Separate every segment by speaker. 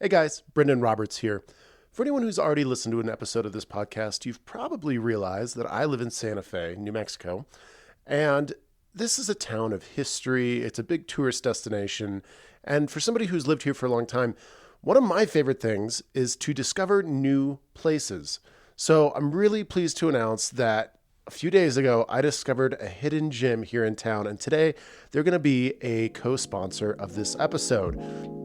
Speaker 1: Hey guys, Brendan Roberts here. For anyone who's already listened to an episode of this podcast, you've probably realized that I live in Santa Fe, New Mexico, and this is a town of history. It's a big tourist destination, and for somebody who's lived here for a long time, one of my favorite things is to discover new places. So I'm really pleased to announce that a few days ago, I discovered a hidden gem here in town, and today they're going to be a co-sponsor of this episode.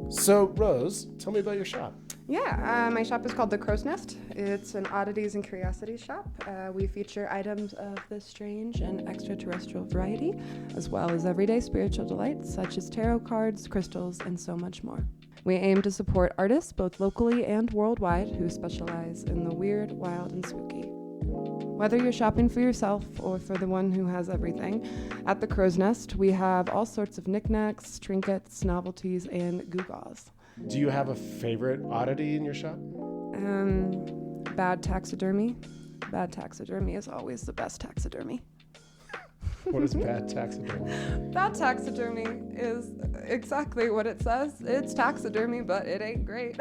Speaker 1: So, Rose, tell me about your shop.
Speaker 2: Yeah, my shop is called The Crow's Nest. It's an oddities and curiosities shop. We feature items of the strange and extraterrestrial variety, as well as everyday spiritual delights such as tarot cards, crystals, and so much more. We aim to support artists both locally and worldwide who specialize in the weird, wild, and spooky. Whether you're shopping for yourself or for the one who has everything, at The Crow's Nest we have all sorts of knickknacks, trinkets, novelties, and gewgaws.
Speaker 1: Do you have a favorite oddity in your shop?
Speaker 2: Bad taxidermy. Bad taxidermy is always the best taxidermy.
Speaker 1: What is bad taxidermy?
Speaker 2: Bad taxidermy is exactly what it says. It's taxidermy, but it ain't great.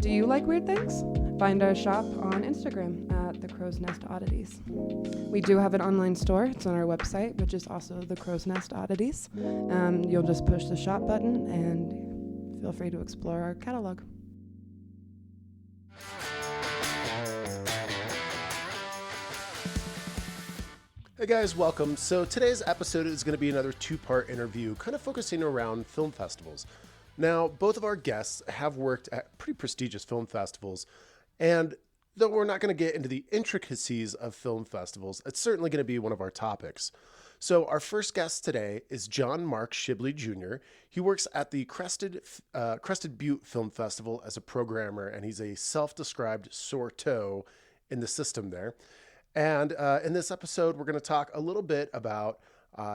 Speaker 2: Do you like weird things? Find our shop on Instagram at The Crow's Nest Oddities. We do have an online store. It's on our website, which is also The Crow's Nest Oddities. You'll just push the shop button and feel free to explore our catalog.
Speaker 1: Hey guys, welcome. So today's episode is going to be another two-part interview, kind of focusing around film festivals. Now, both of our guests have worked at pretty prestigious film festivals, and though we're not going to get into the intricacies of film festivals, it's certainly going to be one of our topics. So our first guest today is Johnmark Sibley Jr. He works at the Crested Butte Film Festival as a programmer, and he's a self-described sore toe in the system there. And in this episode, we're going to talk a little bit about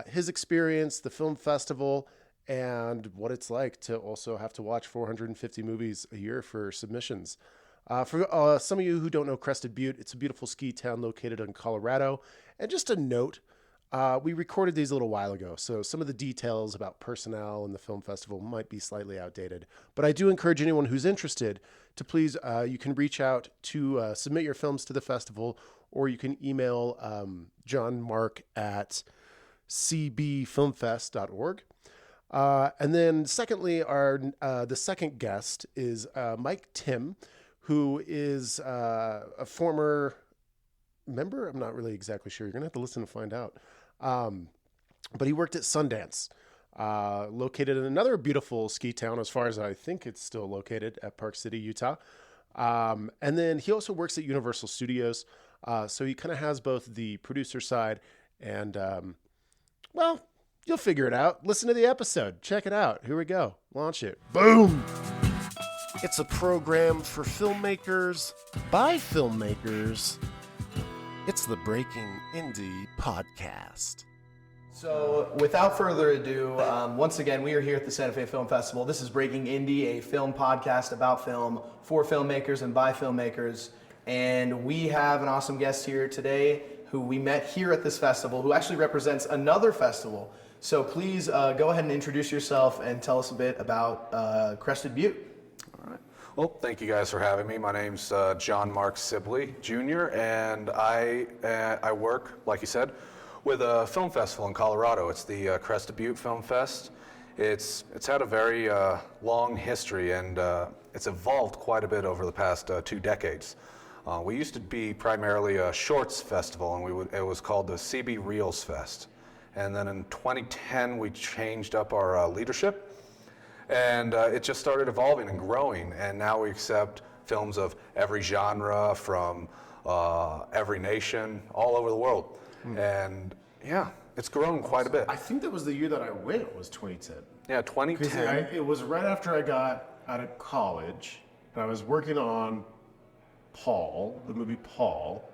Speaker 1: his experience, the film festival, and what it's like to also have to watch 450 movies a year for submissions. For some of you who don't know Crested Butte, it's a beautiful ski town located in Colorado. And just a note, we recorded these a little while ago, so some of the details about personnel and the film festival might be slightly outdated. But I do encourage anyone who's interested to please, you can reach out to submit your films to the festival, or you can email johnmark at cbfilmfest.org. And then secondly, the second guest is Mike Timm, who is a former member. I'm not really exactly sure. You're going to have to listen to find out. But he worked at Sundance, located in another beautiful ski town, as far as I think it's still located, at Park City, Utah. And then he also works at Universal Studios. So he kind of has both the producer side and, well, you'll figure it out. Listen to the episode. Check it out. Here we go. Launch it. Boom! It's a program for filmmakers by filmmakers. It's the Breaking Indie Podcast.
Speaker 3: So without further ado, once again, we are here at the Santa Fe Film Festival. This is Breaking Indie, a film podcast about film for filmmakers and by filmmakers. And we have an awesome guest here today who we met here at this festival, who actually represents another festival. So please go ahead and introduce yourself and tell us a bit about Crested Butte.
Speaker 4: All right. Well, thank you guys for having me. My name's Johnmark Sibley Jr., and I work, like you said, with a film festival in Colorado. It's the Crested Butte Film Fest. It's had a very long history, and it's evolved quite a bit over the past 2 decades. We used to be primarily a shorts festival, and it was called the CB Reels Fest. And then in 2010, we changed up our leadership, and it just started evolving and growing. And now we accept films of every genre from every nation, all over the world. And yeah, it's grown quite a bit.
Speaker 1: I think that was the year that I went, was 2010.
Speaker 4: Yeah, 2010.
Speaker 1: It was right after I got out of college, and I was working on Paul, the movie Paul,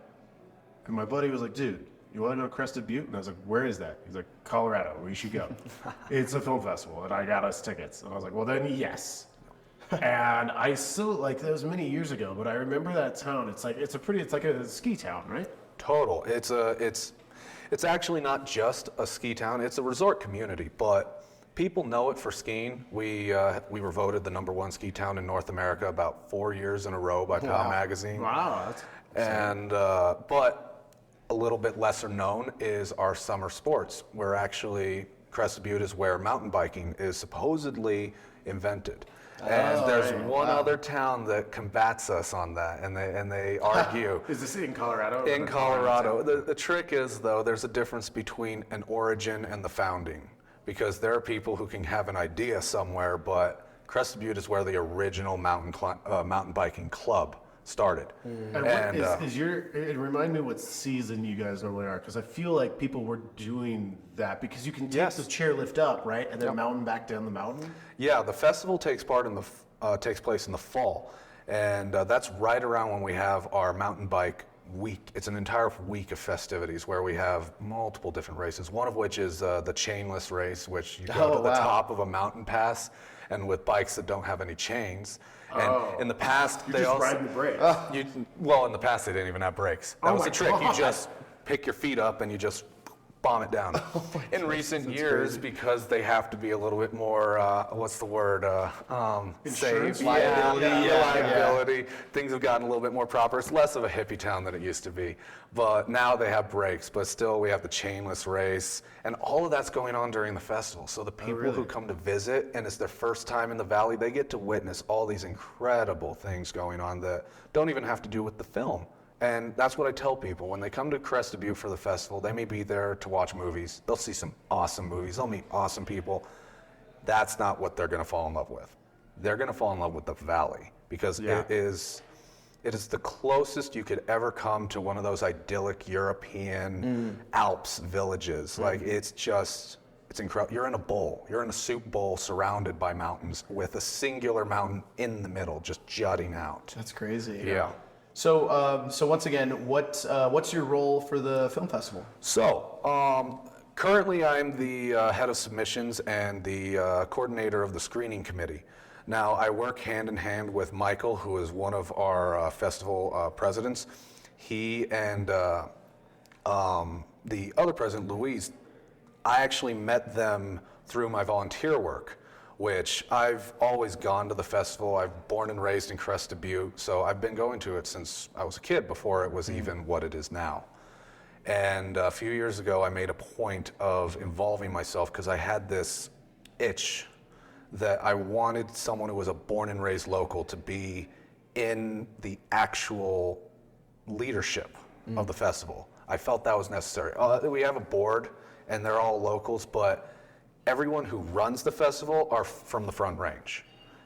Speaker 1: and my buddy was like, dude, you want to go to Crested Butte? And I was like, where is that? He's like, Colorado, we should go. It's a film festival, and I got us tickets. And I was like, well, then yes. And I still, like, that was many years ago, but I remember that town. It's like a ski town, right?
Speaker 4: Total. It's actually not just a ski town. It's a resort community, but People know it for skiing. We were voted the #1 ski town in North America about 4 years in a row by PAL Magazine.
Speaker 1: Wow. That's
Speaker 4: And but a little bit lesser known is our summer sports. We're actually, Crested Butte is where mountain biking is supposedly invented. And there's one other town that combats us on that, and they argue.
Speaker 1: Is this in Colorado?
Speaker 4: In Colorado. The trick is, though, there's a difference between an origin and the founding, because there are people who can have an idea somewhere, but Crested Butte is where the original mountain biking club started.
Speaker 1: And what is it remind me what season you guys normally are, because I feel like people were doing that because you can take the chairlift up, right, and then mountain back down the mountain.
Speaker 4: Yeah, the festival takes place in the fall, and that's right around when we have our mountain bike week. It's an entire week of festivities where we have multiple different races. One of which is the chainless race, which you go to the top of a mountain pass, and with bikes that don't have any chains. And in the past,
Speaker 1: You're just riding the brakes.
Speaker 4: In the past they didn't even have brakes. That was the trick. You just pick your feet up and you just bomb it down. In recent years, because they have to be a little bit more, safe. Liability. Things have gotten a little bit more proper. It's less of a hippie town than it used to be. But now they have brakes, but still we have the chainless race. And all of that's going on during the festival. So the people who come to visit, and it's their first time in the valley, they get to witness all these incredible things going on that don't even have to do with the film. And that's what I tell people. When they come to Crested Butte for the festival, they may be there to watch movies. They'll see some awesome movies. They'll meet awesome people. That's not what they're going to fall in love with. They're going to fall in love with the valley, because it is the closest you could ever come to one of those idyllic European Alps villages. Like, it's incredible. You're in a bowl. You're in a soup bowl surrounded by mountains with a singular mountain in the middle just jutting out.
Speaker 3: That's crazy.
Speaker 4: Yeah.
Speaker 3: So once again, what's your role for the film festival?
Speaker 4: So, currently I'm the head of submissions and the coordinator of the screening committee. Now, I work hand in hand with Michael, who is one of our festival presidents. He and the other president, Louise, I actually met them through my volunteer work, which I've always gone to the festival. I'm born and raised in Crested Butte, so I've been going to it since I was a kid, before it was even what it is now. And a few years ago, I made a point of involving myself because I had this itch that I wanted someone who was a born and raised local to be in the actual leadership of the festival. I felt that was necessary. We have a board, and they're all locals, but everyone who runs the festival are from the Front Range.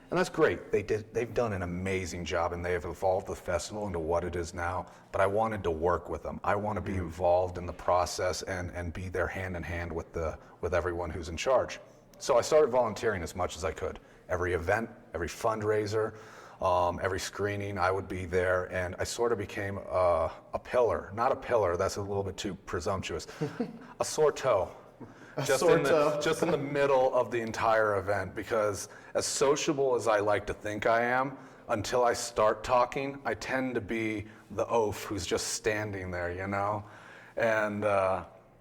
Speaker 4: And that's great. They've done an amazing job, and they have evolved the festival into what it is now. But I wanted to work with them. I want to be involved in the process and be there hand in hand with everyone who's in charge. So I started volunteering as much as I could. Every event, every fundraiser, every screening, I would be there, and I sort of became a pillar. Not a pillar, that's a little bit too presumptuous. A sore toe. Just in the middle of the entire event, because as sociable as I like to think I am, until I start talking, I tend to be the oaf who's just standing there, you know? And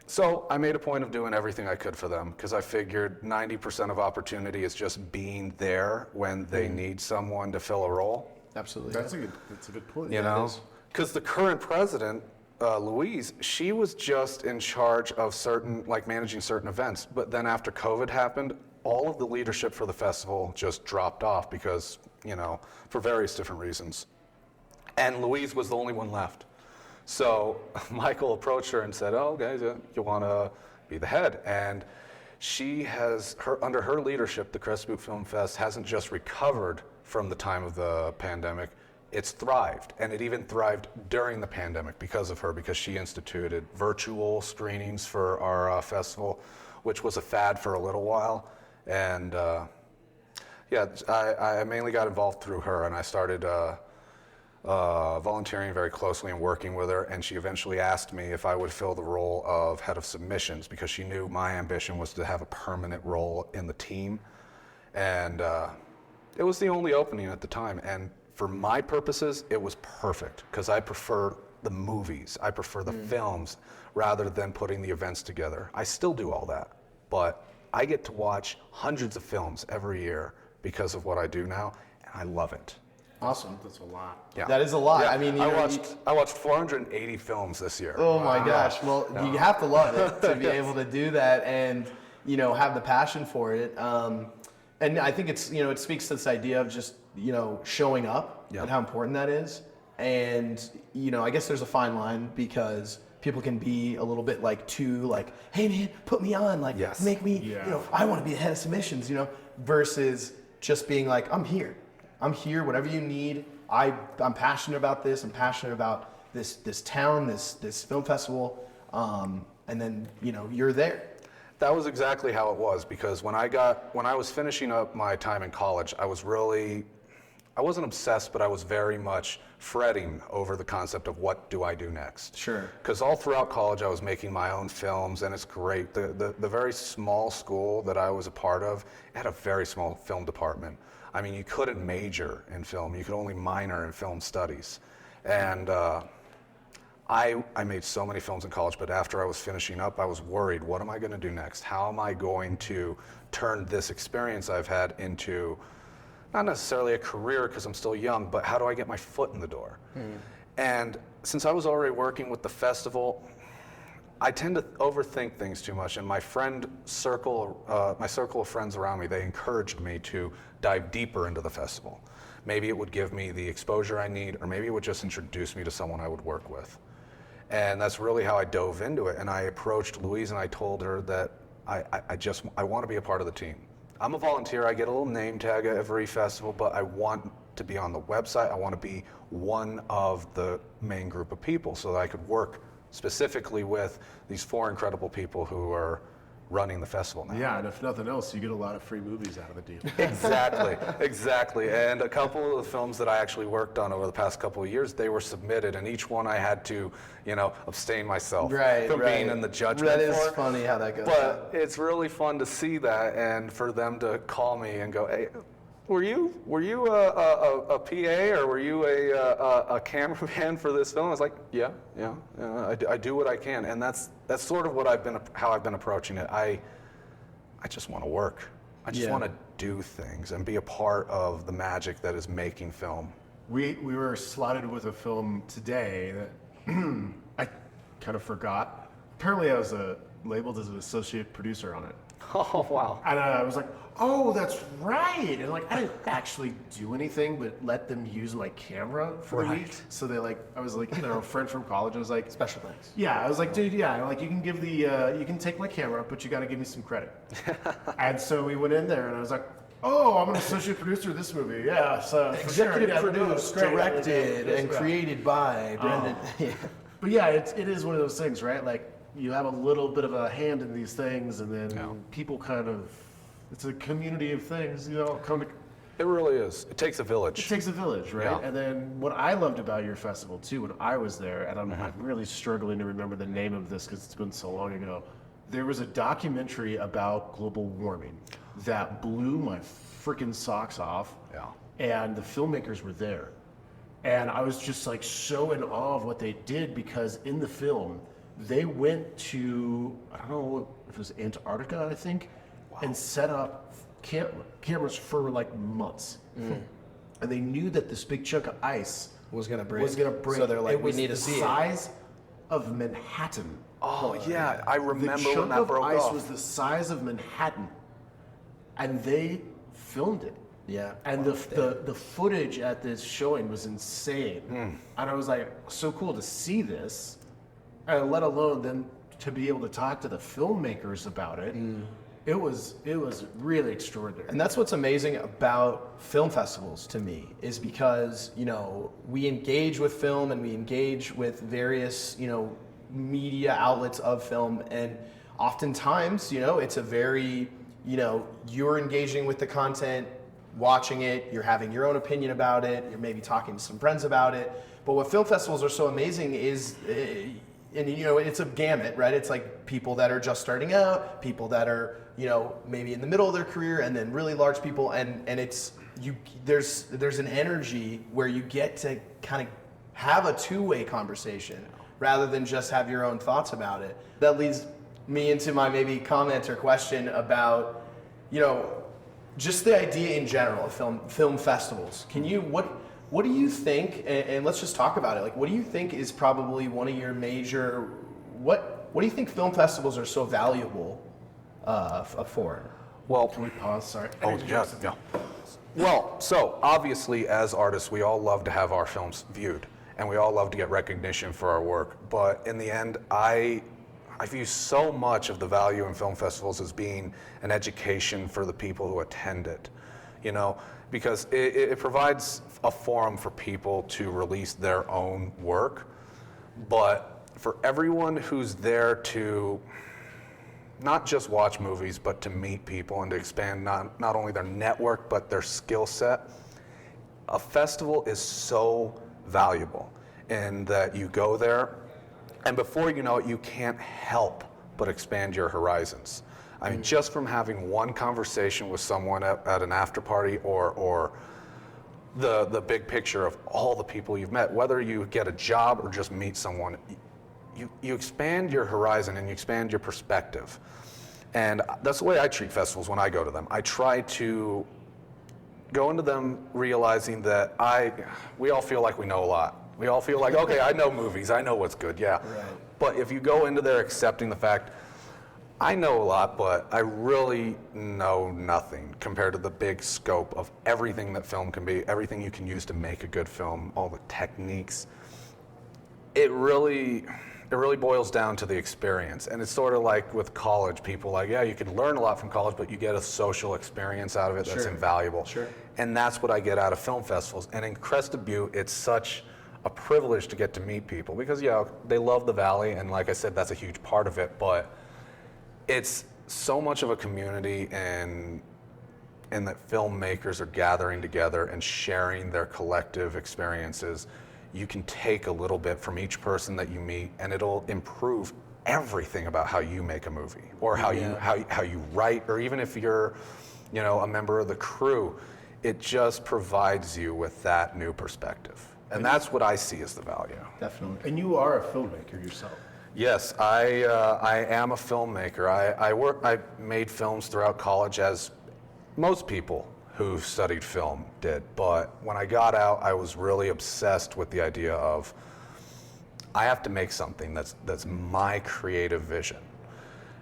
Speaker 4: so I made a point of doing everything I could for them, because I figured 90% of opportunity is just being there when they need someone to fill a role.
Speaker 3: Absolutely.
Speaker 1: That's a good point.
Speaker 4: You know? Because the current president, Louise, she was just in charge of managing certain events. But then after COVID happened, all of the leadership for the festival just dropped off because, for various different reasons. And Louise was the only one left. So Michael approached her and said, "Oh, guys, you want to be the head?" And under her leadership, the Crested Butte Film Fest hasn't just recovered from the time of the pandemic. It's thrived, and it even thrived during the pandemic because of her, because she instituted virtual screenings for our festival, which was a fad for a little while. And I mainly got involved through her, and I started volunteering very closely and working with her, and she eventually asked me if I would fill the role of head of submissions, because she knew my ambition was to have a permanent role in the team. And it was the only opening at the time, and for my purposes, it was perfect, because I prefer the movies. I prefer the films rather than putting the events together. I still do all that, but I get to watch hundreds of films every year because of what I do now, and I love it.
Speaker 3: Awesome.
Speaker 1: That's a lot.
Speaker 4: Yeah.
Speaker 3: That is a lot.
Speaker 4: Yeah.
Speaker 3: I mean,
Speaker 4: I watched 480 films this year.
Speaker 3: oh my gosh. Well, you have to love it to be able to do that and, have the passion for it. And I think it's, it speaks to this idea of just, showing up and how important that is. And, I guess there's a fine line because people can be a little bit hey man, put me on, make me, I want to be the head of submissions, versus just being like, I'm here, whatever you need. I'm passionate about this. I'm passionate about this town, this film festival. And then, you're there.
Speaker 4: That was exactly how it was, because when I was finishing up my time in college, I wasn't obsessed, but I was very much fretting over the concept of what do I do next.
Speaker 3: Sure.
Speaker 4: Because all throughout college I was making my own films, and it's great. The very small school that I was a part of had a very small film department. I mean, you couldn't major in film. You could only minor in film studies. And I made so many films in college, but after I was finishing up, I was worried, what am I going to do next? How am I going to turn this experience I've had into not necessarily a career because I'm still young, but how do I get my foot in the door? And since I was already working with the festival, I tend to overthink things too much, and my circle of friends around me, they encouraged me to dive deeper into the festival. Maybe it would give me the exposure I need, or maybe it would just introduce me to someone I would work with. And that's really how I dove into it. And I approached Louise and I told her that I want to be a part of the team. I'm a volunteer. I get a little name tag at every festival, but I want to be on the website. I want to be one of the main group of people so that I could work specifically with these 4 incredible people who are running the festival now.
Speaker 1: Yeah, and if nothing else, you get a lot of free movies out of the deal.
Speaker 4: Exactly. And a couple of the films that I actually worked on over the past couple of years, they were submitted, and each one I had to, abstain myself from being in the judgment
Speaker 3: That is
Speaker 4: for.
Speaker 3: funny how that goes.
Speaker 4: But it's really fun to see that, and for them to call me and go, hey, were you a PA or were you a cameraman for this film? I was like, yeah, I do what I can, and that's sort of how I've been approaching it. I just want to work. I just want to do things and be a part of the magic that is making film.
Speaker 1: We were slotted with a film today that I kind of forgot. Apparently, I was labeled as an associate producer on it.
Speaker 4: Oh, wow.
Speaker 1: And I was like, oh, that's right. And I didn't actually do anything but let them use my camera for the week. So I was a friend from college. I was like,
Speaker 3: special thanks.
Speaker 1: Yeah, I was like, dude, you can give you can take my camera, but you got to give me some credit. And so we went in there and I was like, oh, I'm an associate producer of this movie. Yeah, so
Speaker 3: Executive produced, directed, and created by Brendan.
Speaker 1: But yeah, it is one of those things, right? You have a little bit of a hand in these things, and then people it's a community of things, come to.
Speaker 4: It really is. It takes a village.
Speaker 1: It takes a village, right? Yeah. And then what I loved about your festival too, when I was there, and I'm really struggling to remember the name of this because it's been so long ago, there was a documentary about global warming that blew my freaking socks off. Yeah. And the filmmakers were there. And I was just so in awe of what they did, because in the film, they went to, I don't know if it was Antarctica, I think, and set up cameras for months. And they knew that this big chunk of ice
Speaker 3: was going to break.
Speaker 1: So
Speaker 3: they're like, we need to see it.
Speaker 1: It was the size of Manhattan.
Speaker 4: Oh, yeah. I remember when that broke off.
Speaker 1: The chunk of ice was the size of Manhattan. And they filmed it.
Speaker 3: Yeah.
Speaker 1: And the footage at this showing was insane. And I was like, so cool to see this. And let alone then to be able to talk to the filmmakers about it. It was really extraordinary.
Speaker 3: And that's what's amazing about film festivals to me, is because, we engage with film and we engage with various, media outlets of film. And oftentimes, it's a very, you're engaging with the content, watching it, you're having your own opinion about it, you're maybe talking to some friends about it. But what film festivals are so amazing is, and it's a gamut, right? It's people that are just starting out, people that are, maybe in the middle of their career, and then really large people, and it's there's an energy where you get to kind of have a two-way conversation rather than just have your own thoughts about it. That leads me into my maybe comment or question about, just the idea in general of film festivals. What do you think, and let's just talk about it, like what do you think is probably one of your major, what do you think film festivals are so valuable for?
Speaker 4: Well,
Speaker 1: Can we pause? Sorry.
Speaker 4: oh, yeah. Well, so obviously as artists, we all love to have our films viewed and we all love to get recognition for our work. But in the end, I view so much of the value in film festivals as being an education for the people who attend it, because it provides a forum for people to release their own work. But for everyone who's there to not just watch movies, but to meet people and to expand not only their network, but their skill set, a festival is so valuable in that you go there, and before you know it, you can't help but expand your horizons. I mean, just from having one conversation with someone at an after party or the big picture of all the people you've met, whether you get a job or just meet someone, you expand your horizon and you expand your perspective. And that's the way I treat festivals when I go to them. I try to go into them realizing that we all feel like we know a lot. We all feel like, okay, I know movies, I know what's good, yeah.
Speaker 3: Right.
Speaker 4: But if you go into there accepting the fact, I know a lot, but I really know nothing compared to the big scope of everything that film can be, everything you can use to make a good film, all the techniques. It really boils down to the experience. And it's sort of like with college, people like, yeah, you can learn a lot from college, but you get a social experience out of it that's invaluable.
Speaker 3: Sure.
Speaker 4: And that's what I get out of film festivals. And in Crested Butte, it's such a privilege to get to meet people because, they love the Valley, and like I said, that's a huge part of it, but it's so much of a community and that filmmakers are gathering together and sharing their collective experiences. You can take a little bit from each person that you meet, and it'll improve everything about how you make a movie, or how you write, or even if you're, a member of the crew. It just provides you with that new perspective, and that's what I see as the value.
Speaker 3: Definitely.
Speaker 1: And you are a filmmaker yourself.
Speaker 4: Yes, I am a filmmaker. I made films throughout college, as most people who studied film did. But when I got out, I was really obsessed with the idea of I have to make something that's my creative vision.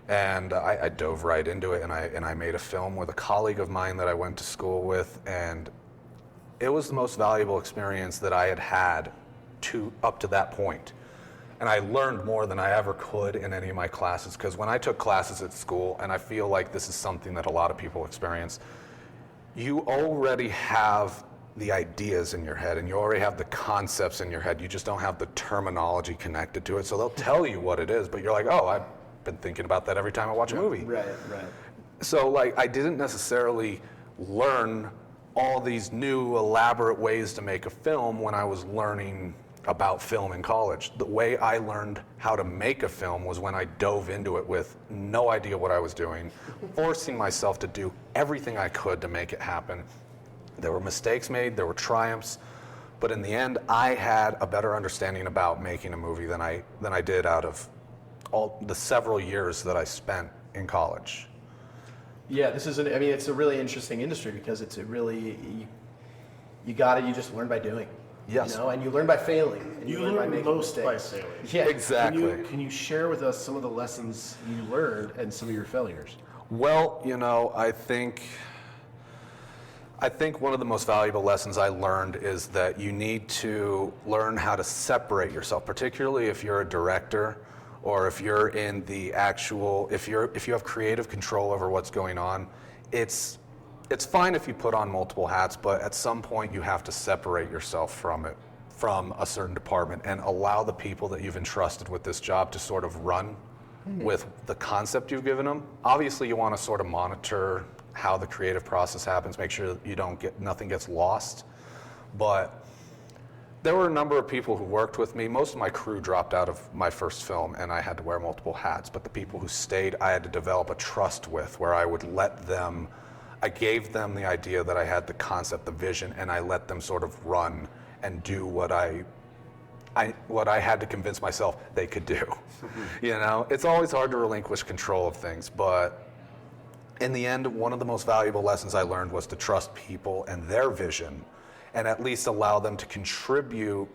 Speaker 4: And I dove right into it, and I made a film with a colleague of mine that I went to school with, and it was the most valuable experience that I had up to that point. And I learned more than I ever could in any of my classes, because when I took classes at school, and I feel like this is something that a lot of people experience, you already have the ideas in your head and you already have the concepts in your head. You just don't have the terminology connected to it. So they'll tell you what it is, but you're like, oh, I've been thinking about that every time I watch a movie.
Speaker 3: Right.
Speaker 4: So I didn't necessarily learn all these new elaborate ways to make a film when I was learning about film in college. The way I learned how to make a film was when I dove into it with no idea what I was doing, forcing myself to do everything I could to make it happen. There were mistakes made, there were triumphs, but in the end, I had a better understanding about making a movie than I did out of all the several years that I spent in college.
Speaker 3: Yeah, it's a really interesting industry because it's a really, you just learn by doing.
Speaker 4: Yes.
Speaker 3: And you learn by failing. And
Speaker 1: You
Speaker 3: learn by
Speaker 1: learn
Speaker 3: making
Speaker 1: most by
Speaker 3: mistakes.
Speaker 1: failing.
Speaker 3: Yeah,
Speaker 4: Exactly.
Speaker 1: Can you share with us some of the lessons you learned and some of your failures?
Speaker 4: Well, I think one of the most valuable lessons I learned is that you need to learn how to separate yourself, particularly if you're a director or if you're in the actual, if you have creative control over what's going on. It's fine if you put on multiple hats, but at some point you have to separate yourself from a certain department and allow the people that you've entrusted with this job to sort of run with the concept you've given them. Obviously, you want to sort of monitor how the creative process happens, make sure that nothing gets lost. But there were a number of people who worked with me. Most of my crew dropped out of my first film, and I had to wear multiple hats. But the people who stayed, I had to develop a trust with, where I gave them the idea that I had the concept, the vision, and I let them sort of run and do what I what I had to convince myself they could do. You know, it's always hard to relinquish control of things, but in the end, one of the most valuable lessons I learned was to trust people and their vision, and at least allow them to contribute,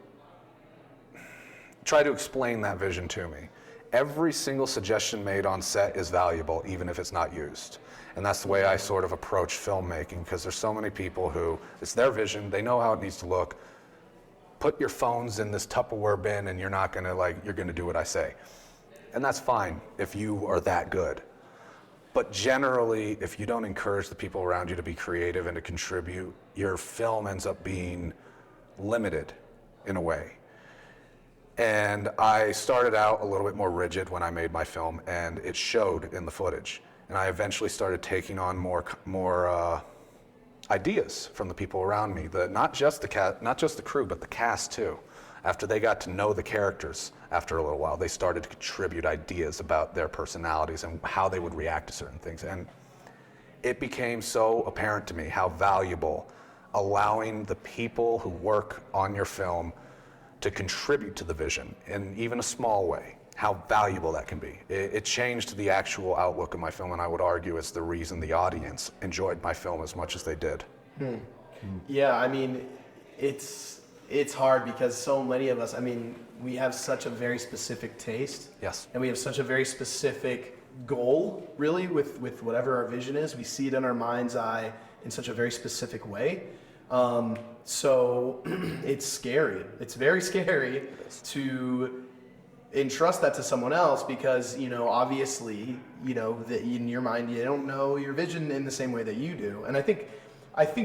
Speaker 4: try to explain that vision to me. Every single suggestion made on set is valuable, even if it's not used. And that's the way I sort of approach filmmaking, because there's so many people who, it's their vision, they know how it needs to look. Put your phones in this Tupperware bin and you're not gonna you're gonna do what I say. And that's fine if you are that good. But generally, if you don't encourage the people around you to be creative and to contribute, your film ends up being limited in a way. And I started out a little bit more rigid when I made my film, and it showed in the footage. And I eventually started taking on more ideas from the people around me. Not just the crew, but the cast too. After they got to know the characters, after a little while, they started to contribute ideas about their personalities and how they would react to certain things. And it became so apparent to me how valuable allowing the people who work on your film to contribute to the vision in even a small way, how valuable that can be. It changed the actual outlook of my film, and I would argue it's the reason the audience enjoyed my film as much as they did.
Speaker 3: Yeah, I mean, it's hard because so many of us, I mean, we have such a very specific taste.
Speaker 4: Yes.
Speaker 3: And we have such a very specific goal, really, with whatever our vision is. We see it in our mind's eye in such a very specific way. So it's scary. It's very scary to entrust that to someone else because, you know, obviously, you know, that in your mind, you don't know your vision in the same way that you do. And I think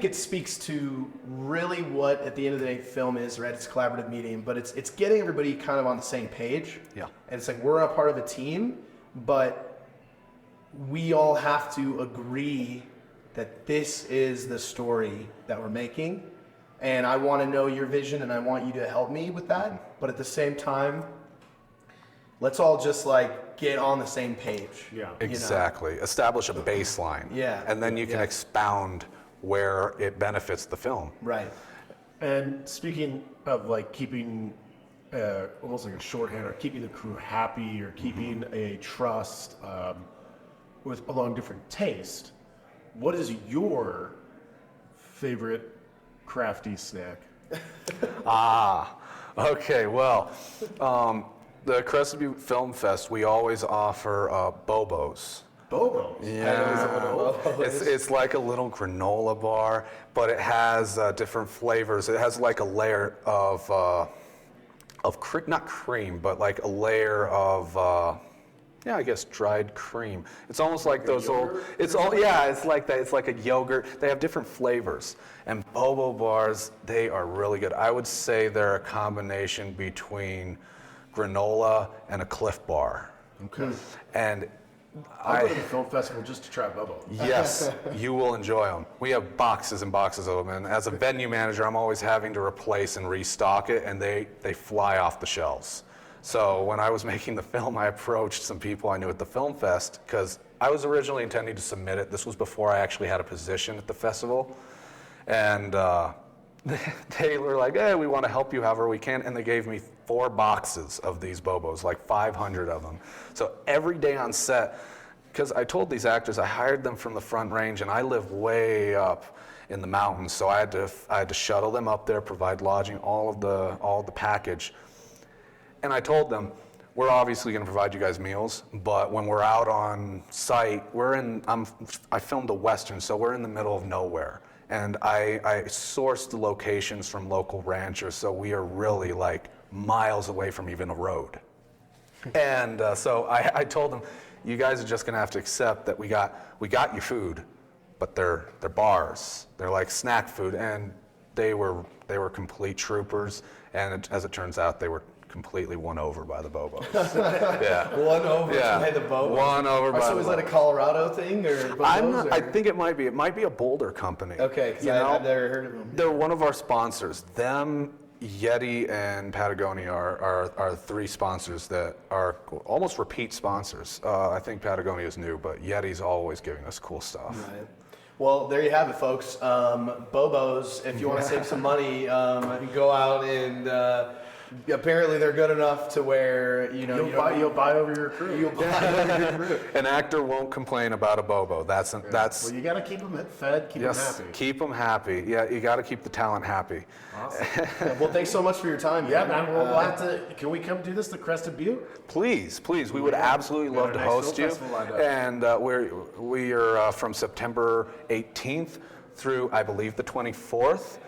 Speaker 3: it speaks to really what, at the end of the day, film is, right? It's a collaborative medium, but it's getting everybody kind of on the same page.
Speaker 4: Yeah.
Speaker 3: And it's like we're a part of a team, but we all have to agree that this is the story that we're making. And I want to know your vision and I want you to help me with that. But at the same time, let's all just get on the same page.
Speaker 1: Yeah.
Speaker 4: Exactly. Establish a baseline.
Speaker 3: Yeah.
Speaker 4: And then you can expound where it benefits the film.
Speaker 3: Right.
Speaker 1: And speaking of keeping almost like a shorthand, or keeping the crew happy, or keeping a trust with along different taste, what is your favorite crafty snack?
Speaker 4: Okay. Well, the Crested Butte Film Fest, we always offer Bobos.
Speaker 1: Bobos.
Speaker 4: Yeah, it's like a little granola bar, but it has different flavors. It has like a layer of not cream, but like a layer of I guess dried cream. It's almost like those old. It's like that. It's like a yogurt. They have different flavors, and Bobo bars, they are really good. I would say they're a combination between granola and a Cliff Bar.
Speaker 1: Okay.
Speaker 4: And
Speaker 1: I'll go to the film festival just to try Bobo.
Speaker 4: Yes, you will enjoy them. We have boxes and boxes of them, and as a venue manager, I'm always having to replace and restock it, and they fly off the shelves. So when I was making the film, I approached some people I knew at the film fest, because I was originally intending to submit it. This was before I actually had a position at the festival, and they were like, hey, we want to help you however we can, and they gave me 4 boxes of these Bobos, like 500 of them. So every day on set, because I told these actors I hired them from the Front Range, and I live way up in the mountains, so I had to shuttle them up there, provide lodging, all of the package. And I told them, we're obviously going to provide you guys meals, but when we're out on site, I filmed a Western, so we're in the middle of nowhere. And I sourced the locations from local ranchers, so we are really miles away from even a road. And so I told them, you guys are just going to have to accept that we got your food, but they're bars. They're like snack food, and they were complete troopers. And as it turns out, they were completely won over by the Bobos. Yeah.
Speaker 3: Won over by the Bobos.
Speaker 4: Won over by the Bobos.
Speaker 3: So is that a Colorado thing or Bobos?
Speaker 4: I think it might be. It might be a Boulder company.
Speaker 3: Okay, because I've never heard of them.
Speaker 4: They're one of our sponsors. Them, Yeti, and Patagonia are 3 sponsors that are almost repeat sponsors. I think Patagonia is new, but Yeti's always giving us cool stuff.
Speaker 3: Right. Well, there you have it, folks. Bobos, if you want to save some money, go out and apparently they're good enough to where
Speaker 1: You'll buy over your crew.
Speaker 3: You'll buy over your crew.
Speaker 4: An actor won't complain about a Bobo. That's
Speaker 1: Well, you got to keep them fed, keep them
Speaker 4: yes.
Speaker 1: happy.
Speaker 4: Keep them happy. Yeah, you got to keep the talent happy.
Speaker 1: Awesome.
Speaker 3: Well, thanks so much for your time.
Speaker 1: Yeah, man. We'll have to. Can we come do this, the Crested Butte?
Speaker 4: Please, we would absolutely
Speaker 1: We got
Speaker 4: love
Speaker 1: a
Speaker 4: to
Speaker 1: nice
Speaker 4: host
Speaker 1: film
Speaker 4: you.
Speaker 1: festival lined up.
Speaker 4: And we are from September 18th through, I believe, the 24th.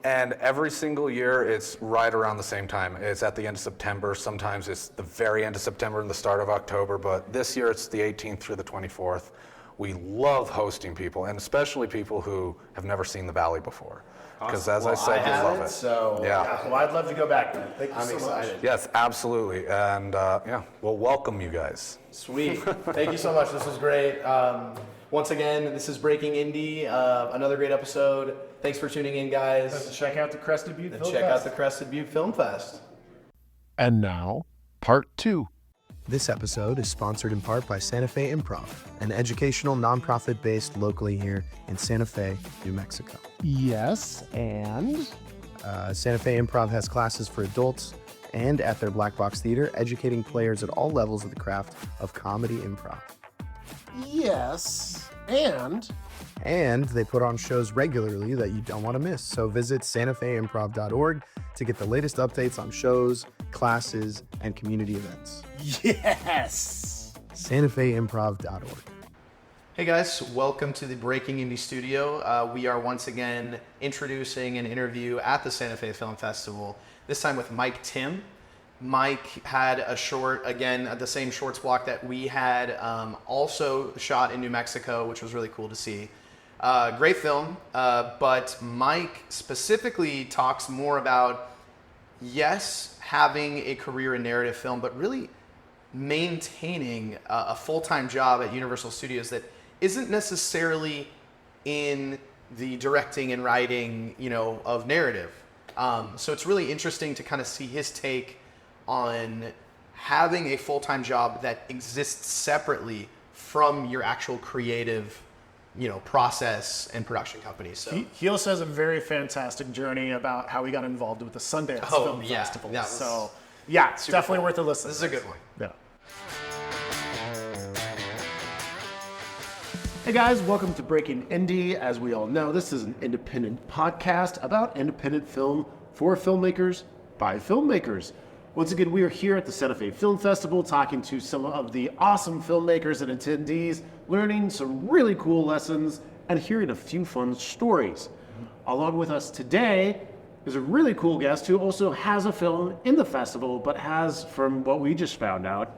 Speaker 4: And every single year, it's right around the same time. It's at the end of September. Sometimes it's the very end of September and the start of October. But this year, it's the 18th through the 24th. We love hosting people, and especially people who have never seen the Valley before. Because as I said, we love it.
Speaker 3: So
Speaker 4: Yeah.
Speaker 1: Well, I'd love to go back, man. Thank you
Speaker 3: I'm
Speaker 1: so
Speaker 3: excited.
Speaker 1: much.
Speaker 4: Yes, absolutely. And we'll welcome you guys.
Speaker 3: Sweet. Thank you so much. This was great. Once again, this is Breaking Indie, another great episode. Thanks for tuning in, guys.
Speaker 1: Check out the Crested Butte
Speaker 3: And
Speaker 1: Film
Speaker 3: check out
Speaker 1: Fest.
Speaker 3: the Crested Butte Film Fest.
Speaker 1: And now, part 2.
Speaker 3: This episode is sponsored in part by Santa Fe Improv, an educational nonprofit based locally here in Santa Fe, New Mexico.
Speaker 1: Yes, and
Speaker 3: Santa Fe Improv has classes for adults and at their Black Box Theater, educating players at all levels of the craft of comedy improv.
Speaker 1: yes, and
Speaker 3: And they put on shows regularly that you don't want to miss. So visit santafeimprov.org to get the latest updates on shows, classes, and community events.
Speaker 1: yes.
Speaker 3: santafeimprov.org. Hey guys, welcome to the Breaking Indie Studio. We are once again introducing an interview at the Santa Fe Film Festival, this time with Timm. Mike had a short, again, the same shorts block that we had, also shot in New Mexico, which was really cool to see. Great film, but Mike specifically talks more about, yes, having a career in narrative film, but really maintaining a full-time job at Universal Studios that isn't necessarily in the directing and writing, of narrative. So it's really interesting to kind of see his take on having a full-time job that exists separately from your actual creative, process and production company. So
Speaker 5: He also has a very fantastic journey about how he got involved with the Sundance Film Festival.
Speaker 3: Yeah,
Speaker 5: So, yeah, it's definitely
Speaker 3: cool.
Speaker 5: worth a listen.
Speaker 3: This is a good one.
Speaker 5: Yeah. Hey guys, welcome to Breaking Indie. As we all know, this is an independent podcast about independent film for filmmakers by filmmakers. Once again, we are here at the Santa Fe Film Festival talking to some of the awesome filmmakers and attendees, learning some really cool lessons and hearing a few fun stories. Along with us today is a really cool guest who also has a film in the festival, but has, from what we just found out,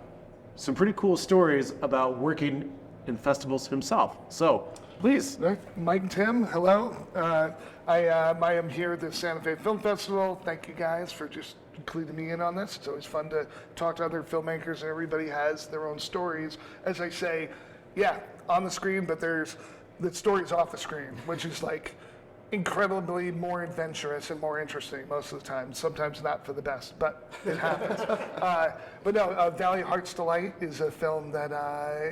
Speaker 5: some pretty cool stories about working in festivals himself. So, please.
Speaker 6: Mike and Timm, hello. I am here at the Santa Fe Film Festival. Thank you guys for just including me in on this. It's always fun to talk to other filmmakers, and everybody has their own stories. As I say, on the screen, but there's the stories off the screen, which is like incredibly more adventurous and more interesting most of the time. Sometimes not for the best, but it happens. Valley Heart's Delight is a film that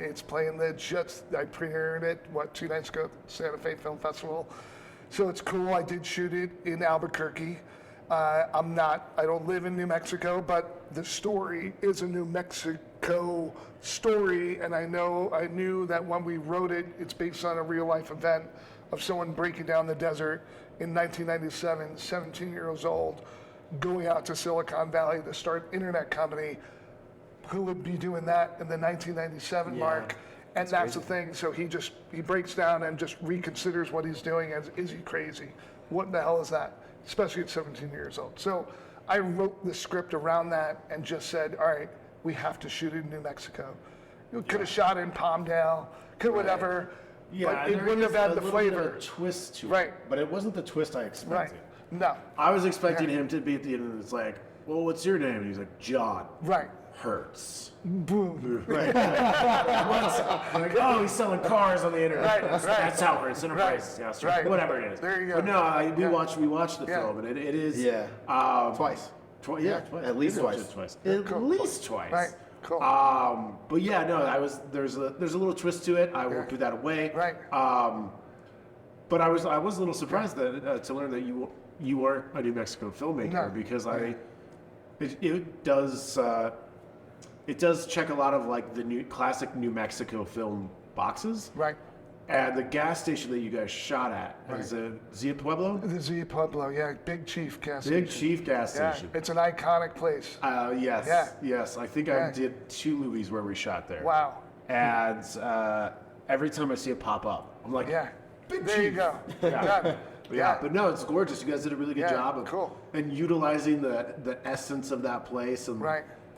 Speaker 6: it's playing I premiered it, 2 nights ago at the Santa Fe Film Festival. So it's cool. I did shoot it in Albuquerque. I don't live in New Mexico, but the story is a New Mexico story, and I knew that when we wrote it, it's based on a real life event of someone breaking down the desert in 1997, 17 years old, going out to Silicon Valley to start an internet company. Who would be doing that in the 1997 mark? And that's the thing. So he breaks down and just reconsiders what he's doing. Is he crazy? What the hell is that? Especially at 17 years old. So I wrote the script around that and just said, all right, we have to shoot it in New Mexico. You could have shot it in Palmdale, whatever.
Speaker 5: Yeah,
Speaker 6: but it wouldn't have had the flavor.
Speaker 5: Bit of a twist to
Speaker 6: Right.
Speaker 5: it, but it wasn't the twist I expected.
Speaker 6: Right. No.
Speaker 5: I was expecting him to be at the end and it's like, well, what's your name? And he's like, John.
Speaker 6: Right.
Speaker 5: Hertz.
Speaker 6: Boom.
Speaker 5: Right. Like, oh, he's selling cars on the internet.
Speaker 6: Right,
Speaker 5: That's how Hertz Enterprise.
Speaker 6: Right,
Speaker 5: Yes,
Speaker 6: right.
Speaker 5: Whatever it is.
Speaker 6: There you go.
Speaker 5: But no, we
Speaker 6: Yeah.
Speaker 5: watched the
Speaker 6: Yeah.
Speaker 5: film, and it is
Speaker 3: Twice.
Speaker 5: Twice.
Speaker 3: At least
Speaker 5: We watched
Speaker 3: twice.
Speaker 5: it twice.
Speaker 6: Yeah,
Speaker 5: At
Speaker 6: cool.
Speaker 5: least twice.
Speaker 6: Right. Cool.
Speaker 5: But yeah, no, there's a little twist to it. I won't give that away.
Speaker 6: Right.
Speaker 5: But I was a little surprised that to learn that you are a New Mexico filmmaker because it does check a lot of like the new classic New Mexico film boxes.
Speaker 6: Right.
Speaker 5: And the gas station that you guys shot at is a Zia Pueblo?
Speaker 6: The Zia Pueblo, yeah, Big Chief gas station.
Speaker 5: Big Chief gas station.
Speaker 6: It's an iconic place.
Speaker 5: Yes.
Speaker 6: Yeah.
Speaker 5: Yes. I think I did 2 movies where we shot there.
Speaker 6: Wow.
Speaker 5: And every time I see it pop up, I'm like, Big
Speaker 6: there
Speaker 5: Chief.
Speaker 6: you go.
Speaker 5: Yeah, but no, it's gorgeous. You guys did a really good job of and utilizing the essence of that place and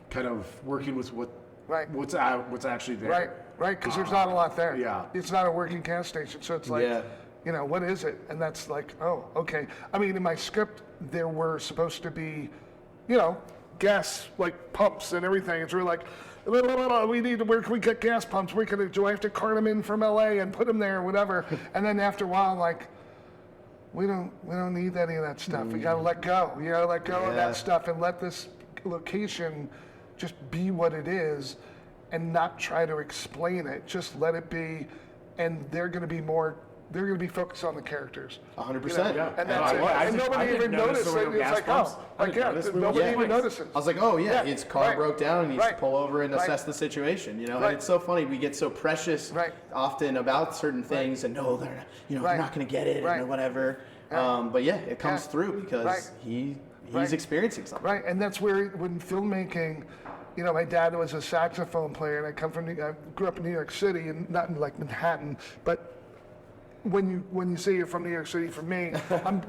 Speaker 5: kind of working with what's actually there.
Speaker 6: Right, because there's not a lot there.
Speaker 5: Yeah.
Speaker 6: It's not a working gas station, so it's like, what is it? And that's like, oh, okay. I mean, in my script, there were supposed to be, gas, like, pumps and everything. It's really like, where can we get gas pumps? Do I have to cart them in from LA and put them there or whatever? And then after a while, I'm like, we don't need any of that stuff. We gotta let go. You gotta let go of that stuff and let this location just be what it is and not try to explain it. Just let it be, and they're gonna be focused on the characters.
Speaker 3: 100%.
Speaker 6: And that's it. And nobody even noticed it. It's like, nobody even noticed it.
Speaker 3: I was like, his car broke down and he needs to pull over and assess the situation, And it's so funny, we get so precious often about certain things and no, they're not, they're not going to get it or whatever. But it comes through because he's experiencing something.
Speaker 6: Right, and that's where when filmmaking, my dad was a saxophone player and I grew up in New York City and not in like Manhattan, but when you say you're from New York City, for me,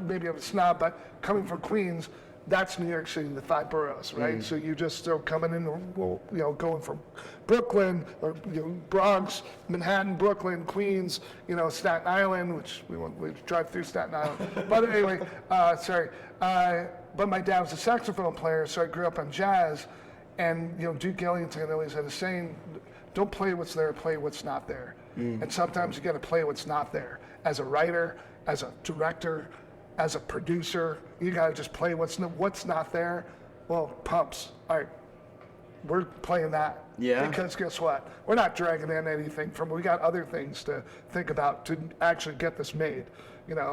Speaker 6: maybe I'm a snob, but coming from Queens, that's New York City, the 5 boroughs, right? So you just start coming in, going from Brooklyn or Bronx, Manhattan, Brooklyn, Queens, Staten Island, which we drive through Staten Island. But anyway, but my dad was a saxophone player, so I grew up on jazz, and Duke Ellington always had a saying, "Don't play what's there, play what's not there." And sometimes you got to play what's not there. As a writer, as a director, as a producer, you got to just play what's not there. Well, pumps. All right, we're playing that.
Speaker 3: Yeah.
Speaker 6: Because guess what? We're not dragging in anything we got other things to think about to actually get this made.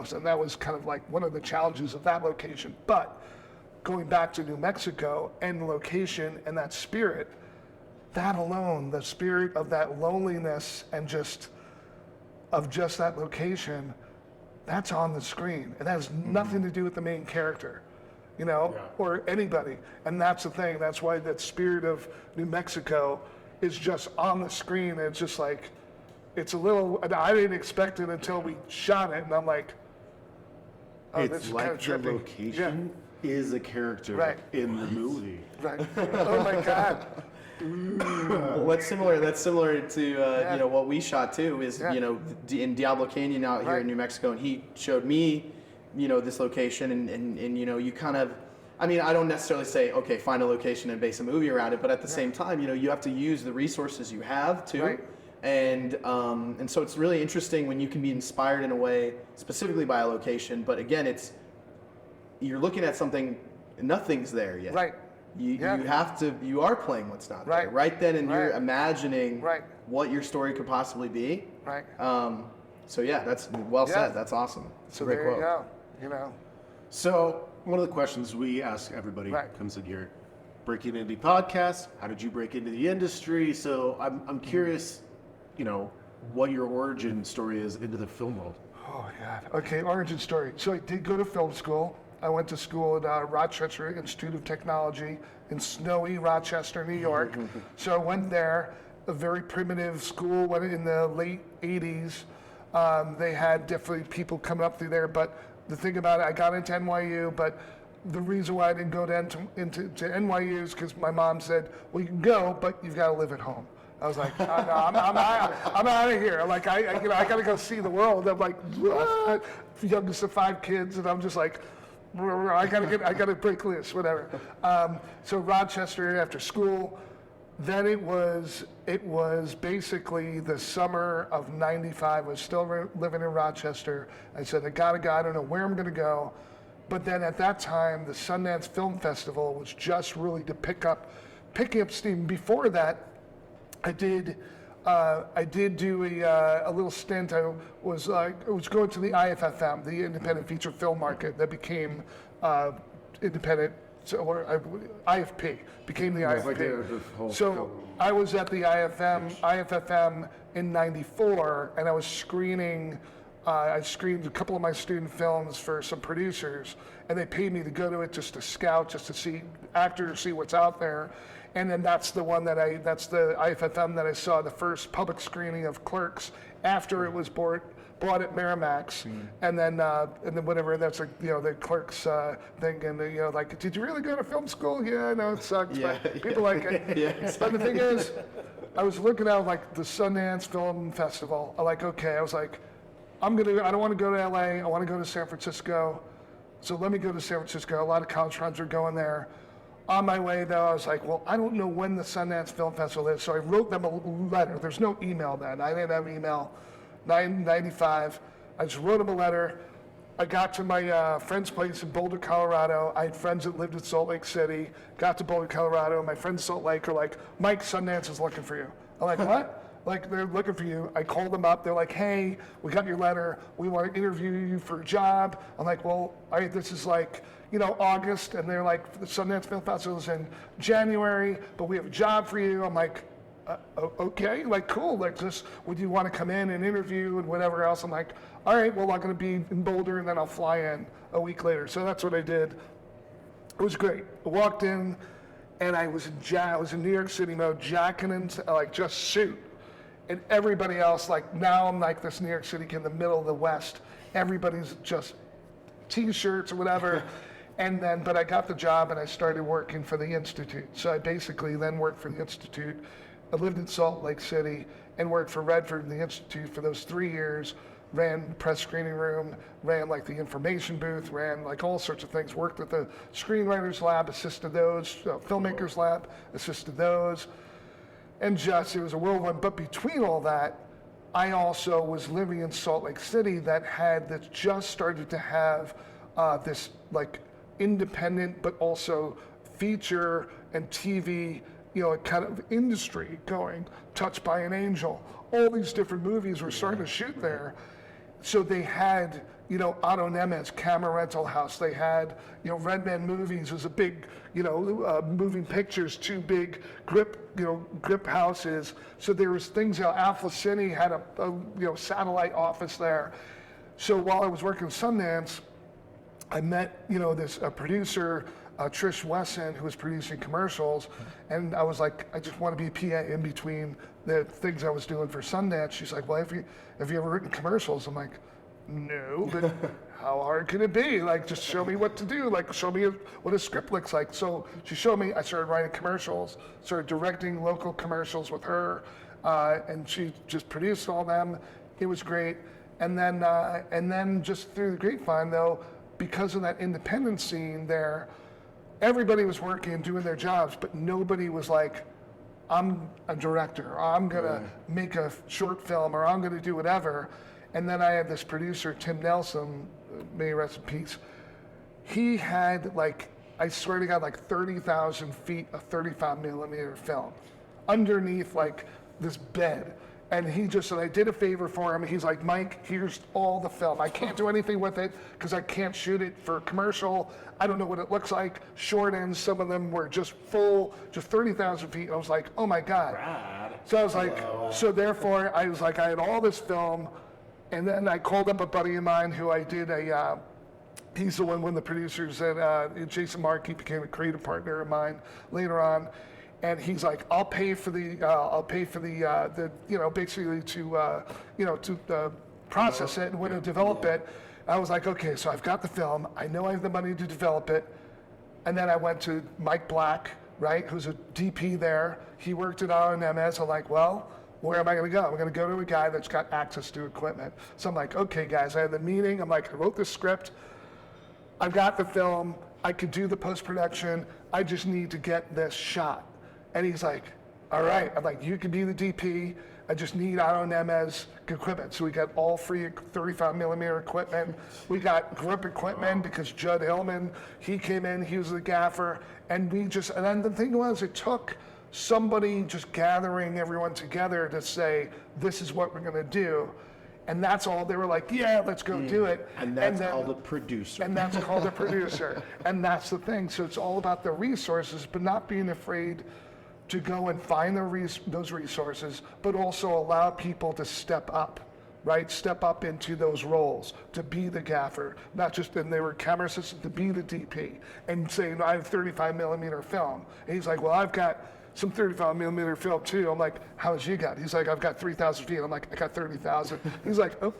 Speaker 6: So that was kind of like one of the challenges of that location. But going back to New Mexico and the location and that spirit, that alone, the spirit of that loneliness and just that location, that's on the screen. It has nothing to do with the main character, or anybody. And that's the thing. That's why that spirit of New Mexico is just on the screen. It's just like, it's a little, I didn't expect it until we shot it. And I'm like, oh, this is kind of trippy.
Speaker 5: The location is a character in the movie.
Speaker 6: Right. Oh my God.
Speaker 3: That's similar to what we shot too is in Diablo Canyon out here in New Mexico, and he showed me this location and you kind of, I mean, I don't necessarily say okay, find a location and base a movie around it, but at the same time you have to use the resources you have too, and so it's really interesting when you can be inspired in a way specifically by a location, but again you're looking at something, nothing's there yet. You are playing what's not there right then, and you're imagining what your story could possibly be. So that's well said. That's awesome.
Speaker 6: So
Speaker 3: great
Speaker 6: there
Speaker 3: quote.
Speaker 6: you go.
Speaker 5: So one of the questions we ask everybody comes in here, Breaking Indie Podcast. How did you break into the industry? So I'm curious, what your origin story is into the film world.
Speaker 6: Oh God. Okay, origin story. So I did go to film school. I went to school at Rochester Institute of Technology in snowy Rochester, New York. So I went there, a very primitive school, went in the late 80s. They had definitely people coming up through there, but the thing about it, I got into NYU, but the reason why I didn't go into NYU is because my mom said, well, you can go, but you've got to live at home. I was like, oh, no, I'm out of here. Like, I got to go see the world. I'm like, youngest of 5 kids, and I'm just like, I gotta break loose, whatever. So Rochester after school, then it was basically the summer of '95. I was still living in Rochester. I said, I don't know where I'm gonna go. But then at that time, the Sundance Film Festival was just really picking up steam. Before that, I did I did do a little stint. I was going to the IFFM, the Independent Feature Film Market that became independent. IFP became the IFP. So I was at the IFFM in '94, and I was screening. I screened a couple of my student films for some producers, and they paid me to go to it just to scout, just to see actors, see what's out there. And then that's the IFFM that I saw the first public screening of Clerks after it was bought at Miramax, and then whatever, that's like, the Clerks thing, and like, did you really go to film school? Yeah, I know it sucked, but people like it.
Speaker 5: Yeah.
Speaker 6: But the thing is, I was looking at like the Sundance Film Festival. I was like, I don't want to go to LA, I want to go to San Francisco, so let me go to San Francisco. A lot of college friends are going there. On my way, though, I was like, well, I don't know when the Sundance Film Festival is, so I wrote them a letter. There's no email then. I didn't have email. 95. I just wrote them a letter. I got to my friend's place in Boulder, Colorado. I had friends that lived in Salt Lake City. Got to Boulder, Colorado. My friends in Salt Lake are like, Mike, Sundance is looking for you. I'm like, what? Like, they're looking for you. I called them up. They're like, hey, we got your letter. We want to interview you for a job. I'm like, well, this is like, August. And they're like, the Sundance Film Festival is in January, but we have a job for you. I'm like, okay, like, cool. Like, just, would you want to come in and interview and whatever else? I'm like, all right, well, I'm going to be in Boulder, and then I'll fly in a week later. So that's what I did. It was great. I walked in, and I was in New York City mode, jacking into, like, just suit. And everybody else, like, now I'm like this New York City kid in the middle of the West. Everybody's just T-shirts or whatever. But I got the job, and I started working for the Institute. So I basically then worked for the Institute. I lived in Salt Lake City and worked for Redford and the Institute for those 3 years, ran the press screening room, ran like the information booth, ran like all sorts of things, worked at the Screenwriters Lab, assisted those, Filmmakers Lab, assisted those, and it was a whirlwind. But between all that, I also was living in Salt Lake City that just started to have this like independent, but also feature and TV, kind of industry going. Touched by an Angel. All these different movies were starting to shoot there. So they had, Otto Nemes, Camera Rental House. They had, Red Man Movies was a big, moving pictures, 2 big grip houses. So there was things, Alpha Cine had a satellite office there. So while I was working at Sundance, I met, a producer, Trish Wesson, who was producing commercials, and I was like, I just want to be a PA in between the things I was doing for Sundance. She's like, well, have you ever written commercials? I'm like, no, but how hard can it be? Like, just show me what to do. Like, show me what a script looks like. So she showed me. I started writing commercials, started directing local commercials with her, and she just produced all them. It was great. And then just through the grapevine, though, because of that independent scene there, everybody was working and doing their jobs, but nobody was like, I'm a director, or I'm gonna make a short film, or I'm gonna do whatever. And then I had this producer, Timm Nelson, may he rest in peace. He had I swear to God, 30,000 feet of 35 millimeter film underneath this bed. And he just said, I did a favor for him. He's like, Mike, here's all the film. I can't do anything with it because I can't shoot it for commercial. I don't know what it looks like. Short ends, some of them were just full, just 30,000 feet. I was like, oh my God. Rad. So I was like, so therefore I was like, I had all this film. And then I called up a buddy of mine who I did he's the one the producers at Jason Mark, he became a creative partner of mine later on. And he's like, I'll pay for the basically to process it and when to develop it. I was like, okay, so I've got the film. I know I have the money to develop it. And then I went to Mike Black, right, who's a DP there. He worked at RNMS. I'm like, well, where am I going to go? I'm going to go to a guy that's got access to equipment. So I'm like, okay, guys, I had the meeting. I'm like, I wrote this script. I've got the film. I could do the post-production. I just need to get this shot. And he's like, all right. I'm like, you can be the DP. I just need Otto Nemes equipment. So we got all free 35 millimeter equipment. We got grip equipment because Judd Hillman, he came in, he was the gaffer. And then the thing was, it took somebody just gathering everyone together to say, this is what we're going to do. And that's all. They were like, yeah, let's go do it.
Speaker 5: And that's called a producer.
Speaker 6: And that's called a producer. And that's the thing. So it's all about the resources, but not being afraid to go and find those resources, but also allow people to step up, right? Step up into those roles, to be the gaffer, not just, and they were camera assistant, to be the DP, and say, I have 35 millimeter film. And he's like, well, I've got some 35 millimeter film too. I'm like, how much you got? He's like, I've got 3,000 feet. I'm like, I got 30,000. He's like, oh,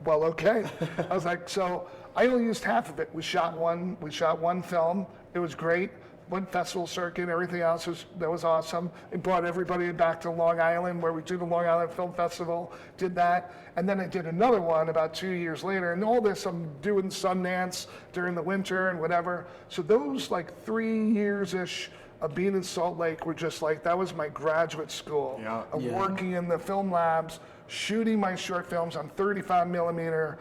Speaker 6: well, okay. I was like, so I only used half of it. We shot one film. It was great. Went festival circuit, everything else was awesome. It brought everybody back to Long Island, where we did the Long Island Film Festival, did that. And then I did another one about 2 years later. And all this I'm doing Sundance during the winter and whatever. So those like 3 years-ish of being in Salt Lake were just like, that was my graduate school. Of working in the film labs, shooting my short films on 35 millimeter.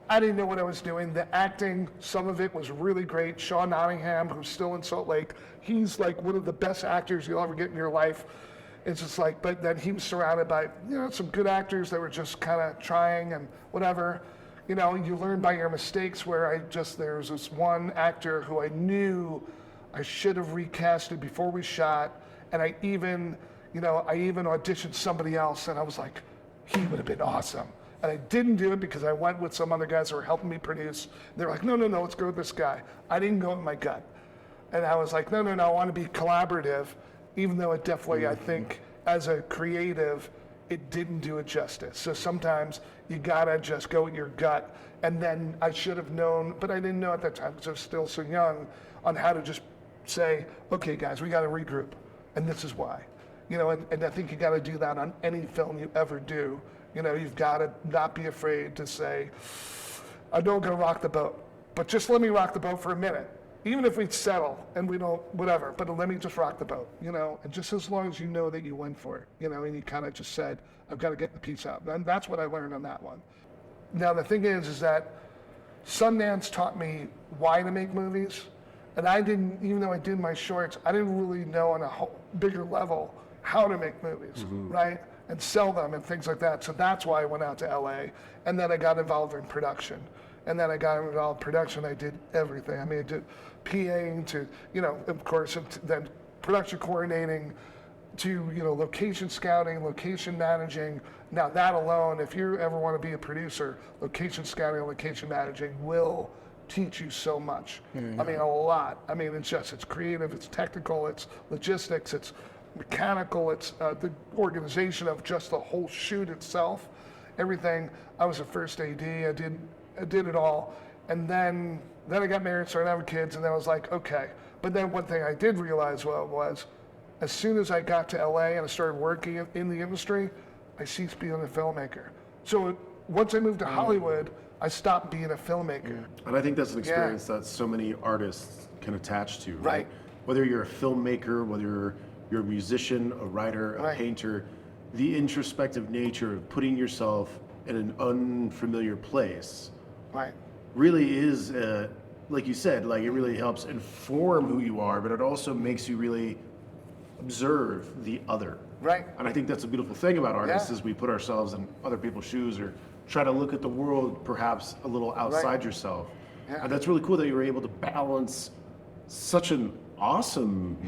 Speaker 6: I didn't know what I was doing. The acting, some of it was really great. Sean Nottingham, who's still in Salt Lake, he's like one of the best actors you'll ever get in your life. It's just like, but then he was surrounded by, some good actors that were just kind of trying and whatever. You learn by your mistakes, where there was this one actor who I knew I should have recasted before we shot. And I even auditioned somebody else, and I was like, he would have been awesome. And I didn't do it because I went with some other guys who were helping me produce. They're like, no, let's go with this guy. I didn't go with my gut. And I was like, no, I want to be collaborative, even though it definitely, I think, as a creative, it didn't do it justice. So sometimes you gotta just go with your gut. And then I should have known, but I didn't know at that time because I was still so young, on how to just say, okay, guys, we gotta regroup. And this is why. And I think you gotta do that on any film you ever do. You've got to not be afraid to say, I know I'm going to rock the boat, but just let me rock the boat for a minute. Even if we settle and we don't, whatever, but let me just rock the boat, and just as long as you know that you went for it, and you kind of just said, I've got to get the piece out. And that's what I learned on that one. Now, the thing is that Sundance taught me why to make movies. And I didn't, even though I did my shorts, I didn't really know on a bigger level how to make movies, right? And sell them and things like that. So that's why I went out to LA. And then I got involved in production. And then I got involved in production. I did everything. I mean, I did PAing to, of course, then production coordinating to, location scouting, location managing. Now that alone, if you ever want to be a producer, location scouting, location managing will teach you so much. I mean, a lot. I mean, it's creative, it's technical, it's logistics, it's mechanical, it's the organization of just the whole shoot itself, everything. I was a first AD, I did it all. And then I got married, started having kids, and then I was like, okay. But then one thing I did realize was, as soon as I got to LA and I started working in the industry, I ceased being a filmmaker. So once I moved to Hollywood, I stopped being a filmmaker.
Speaker 5: And I think that's an experience that so many artists can attach to, right? Whether you're a filmmaker, whether you're a musician, a writer, a painter, the introspective nature of putting yourself in an unfamiliar place really is, like you said, like it really helps inform who you are, but it also makes you really observe the other.
Speaker 6: Right.
Speaker 5: And I think that's a beautiful thing about artists is we put ourselves in other people's shoes or try to look at the world perhaps a little outside yourself. Yeah. And that's really cool that you were able to balance such an awesome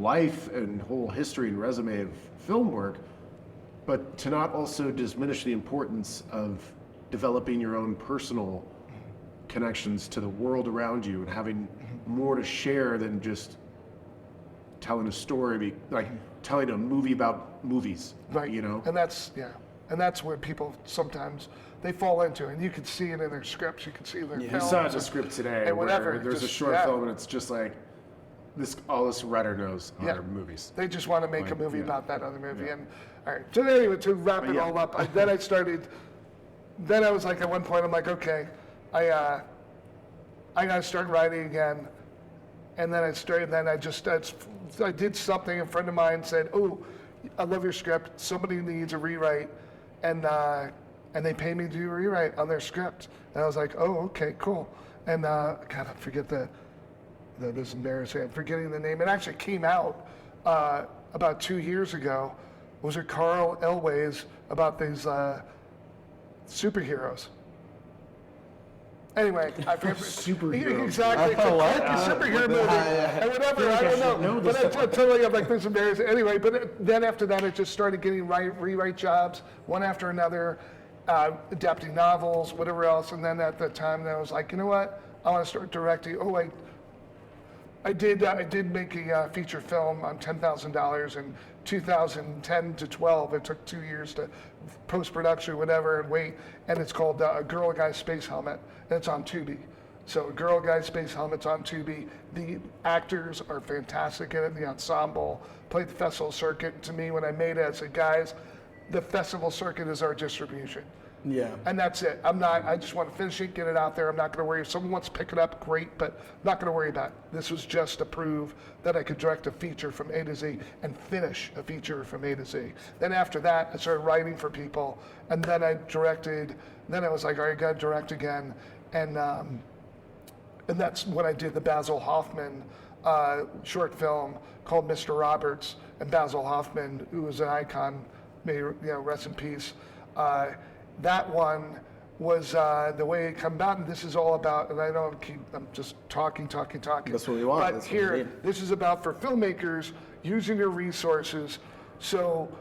Speaker 5: life and whole history and resume of film work, but to not also diminish the importance of developing your own personal connections to the world around you and having more to share than just telling a story, like telling a movie about movies,
Speaker 6: And that's where people sometimes they fall into, and you can see it in their scripts, you can see their films.
Speaker 5: You saw the script today where there's a short film and it's just like, all this writer knows are movies.
Speaker 6: They just want to make a movie about that other movie. And all right, so anyway, to wrap it all up, then I was like, at one point, I'm like, okay, I got to start writing again. And then I did something. A friend of mine said, oh, I love your script. Somebody needs a rewrite. And they pay me to do a rewrite on their script. And I was like, oh, okay, cool. And God, I forget this is embarrassing. I'm forgetting the name. It actually came out about 2 years ago. Was it Carl Elway's about these superheroes? Anyway, I remember
Speaker 5: Superhero.
Speaker 6: exactly. It's a superhero movie and whatever. I don't know, but I'm totally like this embarrassing. Anyway, but then after that, it just started getting rewrite jobs one after another, adapting novels, whatever else. And then at the time, I was like, you know what? I want to start directing. Oh, I did make a feature film on $10,000 in 2010 to 12. It took 2 years to post-production, whatever, and wait. And it's called A Girl, a Guy, Space Helmet. And it's on Tubi. So A Girl, a Guy, Space Helmet's on Tubi. The actors are fantastic in it. The ensemble played the festival circuit. To me, when I made it, I said, guys, the festival circuit is our distribution.
Speaker 3: Yeah.
Speaker 6: And that's it. I just want to finish it, get it out there. I'm not going to worry. If someone wants to pick it up, great, but I'm not going to worry about it. This was just to prove that I could direct a feature from A to Z and finish a feature from A to Z. Then after that, I started writing for people, and then I directed. Then I was like, all right, I got to direct again. And that's when I did the Basil Hoffman short film called Mr. Roberts. And Basil Hoffman, who was an icon, may rest in peace. That one was the way it came about, and this is all about, and I know I'm just talking.
Speaker 3: That's what we want.
Speaker 6: But
Speaker 3: That's what
Speaker 6: here,
Speaker 3: we need.
Speaker 6: this is about for filmmakers using their resources. So,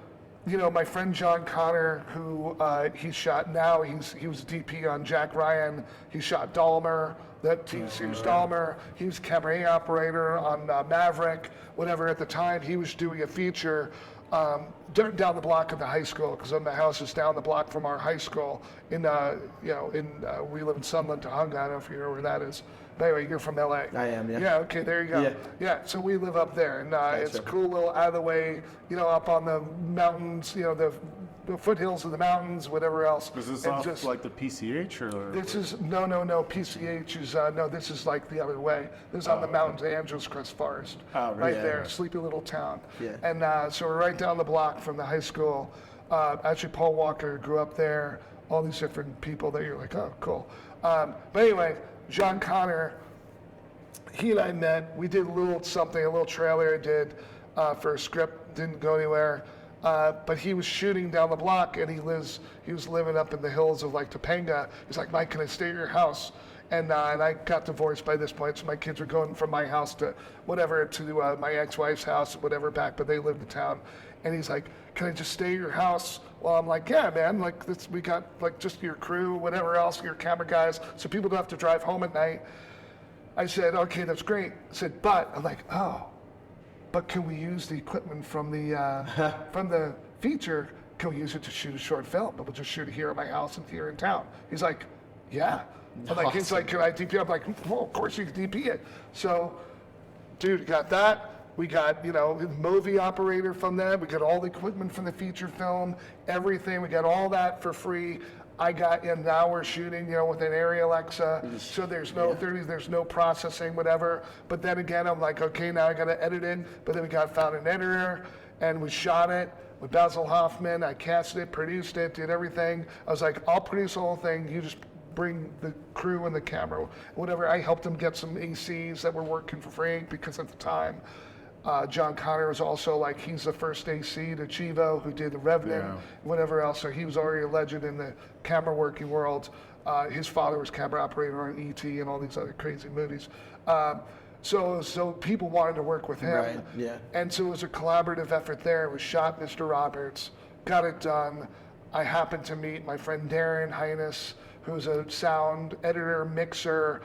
Speaker 6: my friend John Connor, who he shot now, he was DP on Jack Ryan. He shot Dahmer, that TV series Dahmer. He was camera operator on Maverick, whatever. At the time, he was doing a feature down the block of the high school, because my house is down the block from our high school. We live in Sunland, Tahunga. I don't know if you know where that is. But anyway, you're from LA.
Speaker 3: I am, yeah.
Speaker 6: Yeah, okay, there you go.
Speaker 3: Yeah.
Speaker 6: Yeah, so we live up there, and it's a
Speaker 3: Gotcha.
Speaker 6: cool little out of the way, up on the mountains, the foothills of the mountains, whatever else.
Speaker 5: Is this
Speaker 6: And
Speaker 5: off
Speaker 6: just-
Speaker 5: like the PCH or?
Speaker 6: This is no. PCH is no. This is like the other way. This is on the mountains, Angeles Crest Forest,
Speaker 5: Oh,
Speaker 6: right
Speaker 3: yeah,
Speaker 6: there,
Speaker 3: right.
Speaker 6: sleepy little town.
Speaker 3: Yeah.
Speaker 6: And so we're right down the block from the high school. Actually, Paul Walker grew up there. All these different people that you're like, oh, cool. But anyway, John Connor, he and I met. We did a little trailer I did for a script. Didn't go anywhere. But he was shooting down the block, and he was living up in the hills of like Topanga. He's like, Mike, can I stay at your house? And I got divorced by this point, so my kids were going from my house to whatever, to my ex-wife's house, whatever back, but they lived in town. And he's like, can I just stay at your house? Well, I'm like, yeah, man, like we got like just your crew, whatever else, your camera guys, so people don't have to drive home at night. I said, okay, that's great. I said, but I'm like, oh, but can we use the equipment from the feature? Can we use it to shoot a short film? But we'll just shoot it here at my house and here in town. He's like, yeah. I'm like, he's like, can I DP? I'm like, well, of course you can DP it. So, dude, got that. We got, the movie operator from them. We got all the equipment from the feature film, everything. We got all that for free. And now we're shooting, with an Arri Alexa, so there's no processing, whatever. But then again, I'm like, okay, now I got to edit it. But then we found an editor, and we shot it with Basil Hoffman. I cast it, produced it, did everything. I was like, I'll produce the whole thing. You just bring the crew and the camera, whatever. I helped him get some ACs that were working for free, because at the time, John Connor was also like, he's the first AC to Chivo who did The Revenant, whatever else. So he was already a legend in the camera working world. His father was camera operator on E.T. and all these other crazy movies. So people wanted to work with him.
Speaker 3: Right, yeah.
Speaker 6: And so it was a collaborative effort there. It was shot Mr. Roberts, got it done. I happened to meet my friend Darren Highness, who's a sound editor, mixer,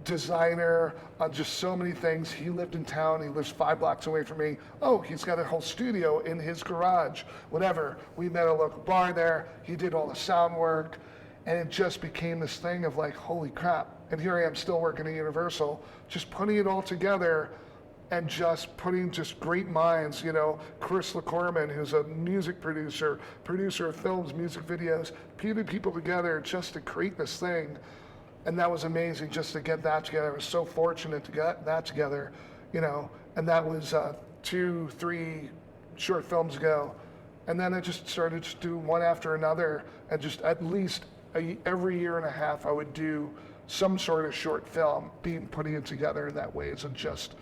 Speaker 6: designer, just so many things. He lived in town. He lives 5 blocks away from me. Oh, he's got a whole studio in his garage, whatever. We met at a local bar there. He did all the sound work, and it just became this thing of like, holy crap. And here I am still working at Universal, just putting it all together and just putting just great minds, Chris LaCorman, who's a music producer of films, music videos, putting people together just to create this thing. And that was amazing just to get that together. I was so fortunate to get that together, and that was 2-3 short films ago. And then I just started to do one after another, and just at least every year and a half I would do some sort of short film, putting it together in that way. So just,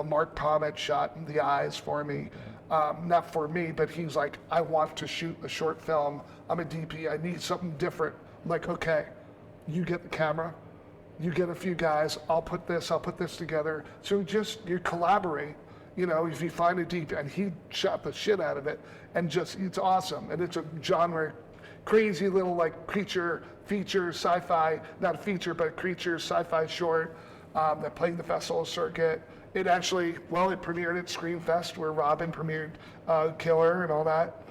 Speaker 6: Mark Palmett shot the eyes for me. Not for me, but he's like, I want to shoot a short film. I'm a DP, I need something different. I'm like, okay, you get the camera, you get a few guys, I'll put this together. So you collaborate, if you find a DP, and he shot the shit out of it, and it's awesome. And it's a genre, crazy little like creature, feature, sci-fi, not a feature, but a creature, sci-fi short that played the festival circuit. It actually, it premiered at Screen Fest where Robin premiered Killer and all that,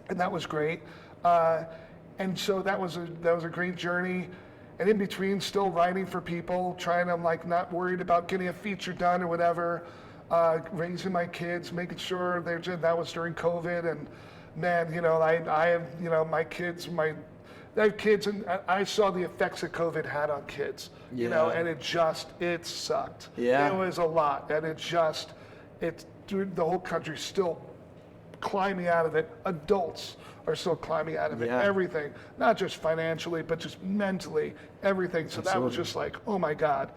Speaker 6: and that was great. And so that was a great journey. And in between, still writing for people, trying to not worried about getting a feature done or whatever, raising my kids, making sure that was during COVID. And man, I have, my kids, I have kids, and I saw the effects that COVID had on kids, and it sucked.
Speaker 3: Yeah.
Speaker 6: It was a lot, and the whole country's still climbing out of it. Adults are still climbing out of it. Everything, not just financially, but just mentally, everything. So that was just like, oh my God.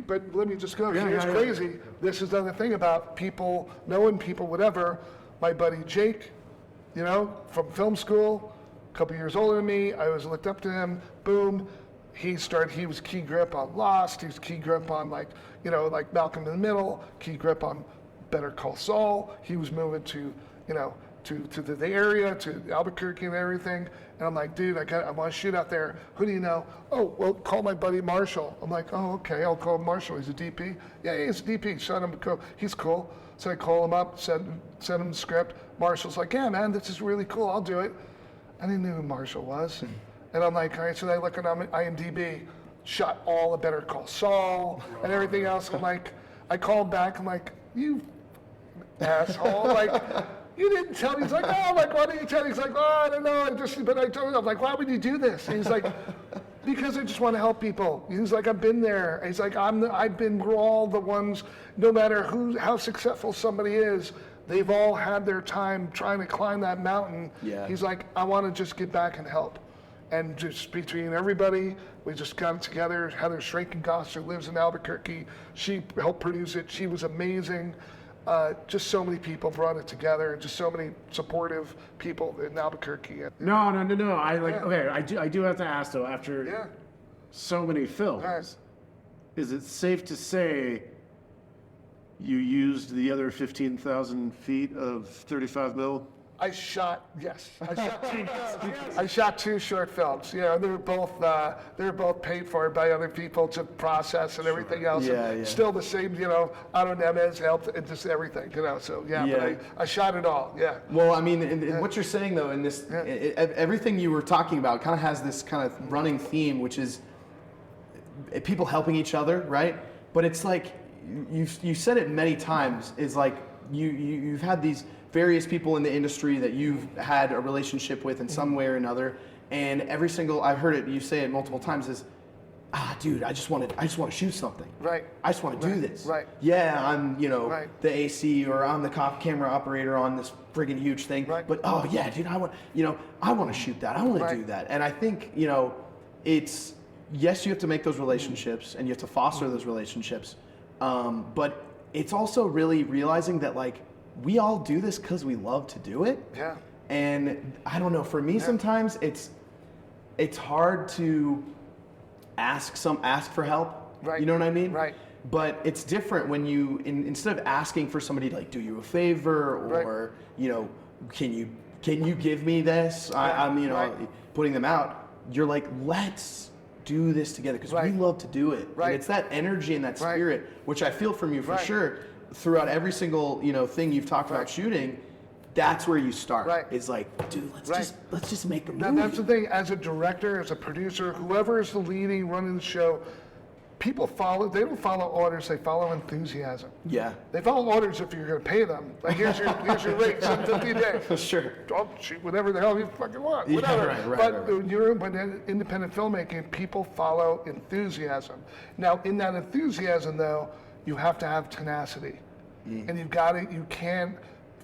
Speaker 6: But let me just go. Here's crazy. This is the other thing about people, knowing people, whatever. My buddy Jake, from film school, a couple years older than me. I always looked up to him. Boom. He was key grip on Lost. He was key grip on like Malcolm in the Middle, key grip on Better Call Saul. He was moving to the area, to Albuquerque and everything. And I'm like, dude, I want to shoot out there. Who do you know? Oh, well, call my buddy Marshall. I'm like, oh, okay, I'll call Marshall. He's a DP. Yeah, he's a DP. Send him go. He's cool. So I call him up, send him the script. Marshall's like, yeah, man, this is really cool. I'll do it. I didn't know who Marshall was. And I'm like, all right, so I look at IMDb, shot all the Better Call Saul and everything else. I'm like, I call him back. I'm like, you asshole. You didn't tell me. He's like, oh, why didn't you tell me? He's like, oh, I don't know. But I told him. I'm like, why would you do this? And he's like, because I just want to help people. He's like, I've been there. He's like, we're all the ones, no matter how successful somebody is, they've all had their time trying to climb that mountain.
Speaker 3: Yeah.
Speaker 6: He's like, I want to just get back and help. And just between everybody, we just got it together. Heather Schrakengoster lives in Albuquerque. She helped produce it. She was amazing. Just so many people brought it together, and just so many supportive people in Albuquerque.
Speaker 5: No. Okay, I do have to ask though, after so many films, is it safe to say you used the other 15,000 feet of 35 mil?
Speaker 6: I shot two short films. They were both paid for by other people to process and everything else. And still the same, Otto Nemes helped and just everything, So but I shot it all. Yeah.
Speaker 3: Well, I mean, what you're saying though in this, everything you were talking about kind of has this kind of running theme, which is people helping each other, right? But it's like you said it many times. Is like you've had these various people in the industry that you've had a relationship with in some way or another, and I've heard it, you say it multiple times, is, dude, I just want to shoot something.
Speaker 6: Right.
Speaker 3: I just want to do this.
Speaker 6: Right.
Speaker 3: Yeah, I'm, the AC, or I'm the camera operator on this friggin' huge thing.
Speaker 6: Right.
Speaker 3: But yeah, dude, I want to shoot that. I want to do that. And I think, it's, yes, you have to make those relationships and you have to foster those relationships. But it's also really realizing that we all do this because we love to do it.
Speaker 6: Yeah.
Speaker 3: And I don't know, for me sometimes it's hard to ask for help.
Speaker 6: Right.
Speaker 3: You know what I mean?
Speaker 6: Right.
Speaker 3: But it's different when you instead of asking for somebody to do you a favor or can you give me this? I'm putting them out. You're like, let's do this together because we love to do it.
Speaker 6: Right.
Speaker 3: And it's that energy and that spirit, which I feel from you for sure. Throughout every single thing you've talked about shooting, that's where you start.
Speaker 6: Right.
Speaker 3: It's like, dude, let's just make a movie.
Speaker 6: Now, that's the thing. As a director, as a producer, whoever is the leading, running the show, people they don't follow orders. They follow enthusiasm.
Speaker 3: Yeah.
Speaker 6: They follow orders if you're going to pay them. Like here's your rate, $7.50 a day.
Speaker 3: Sure.
Speaker 6: Don't shoot whatever the hell you fucking want.
Speaker 3: Yeah,
Speaker 6: Whatever.
Speaker 3: right.
Speaker 6: When you're in independent filmmaking, people follow enthusiasm. Now, in that enthusiasm, though, you have to have tenacity. And you can't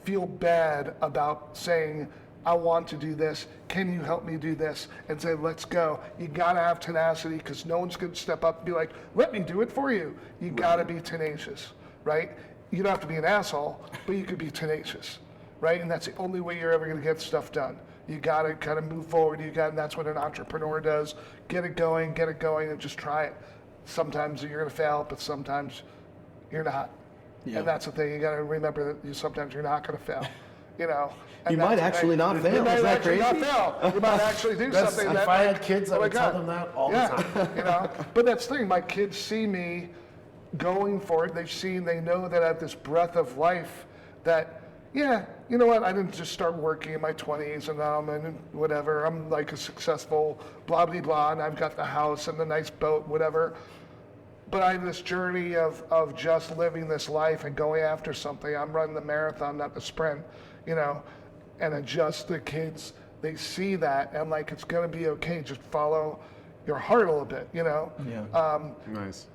Speaker 6: feel bad about saying, I want to do this. Can you help me do this? And say, let's go. You gotta have tenacity because no one's gonna step up and be like, let me do it for you. You gotta be tenacious, right? You don't have to be an asshole, but you could be tenacious, right? And that's the only way you're ever gonna get stuff done. You gotta kind of move forward. And that's what an entrepreneur does. Get it going, and just try it. Sometimes you're gonna fail, but sometimes you're not. Yeah. And that's the thing. You gotta remember that sometimes you're not gonna fail. You know.
Speaker 3: You might actually not fail.
Speaker 6: You might
Speaker 3: Is that
Speaker 6: actually
Speaker 3: crazy?
Speaker 6: not fail. You might actually do something.
Speaker 5: If I had kids, I would tell them that all the time.
Speaker 6: You know. But that's the thing. My kids see me going for it. They know that I have this breath of life that, yeah, you know what, I didn't just start working in my 20s and now I'm in whatever, I'm like a successful blah, blah, blah, and I've got the house and the nice boat, whatever. But I have this journey of just living this life and going after something. I'm running the marathon, not the sprint, you know, and adjust the kids, they see that and like, it's gonna be okay, just follow your heart a little bit, you know?
Speaker 3: Yeah.
Speaker 5: Nice.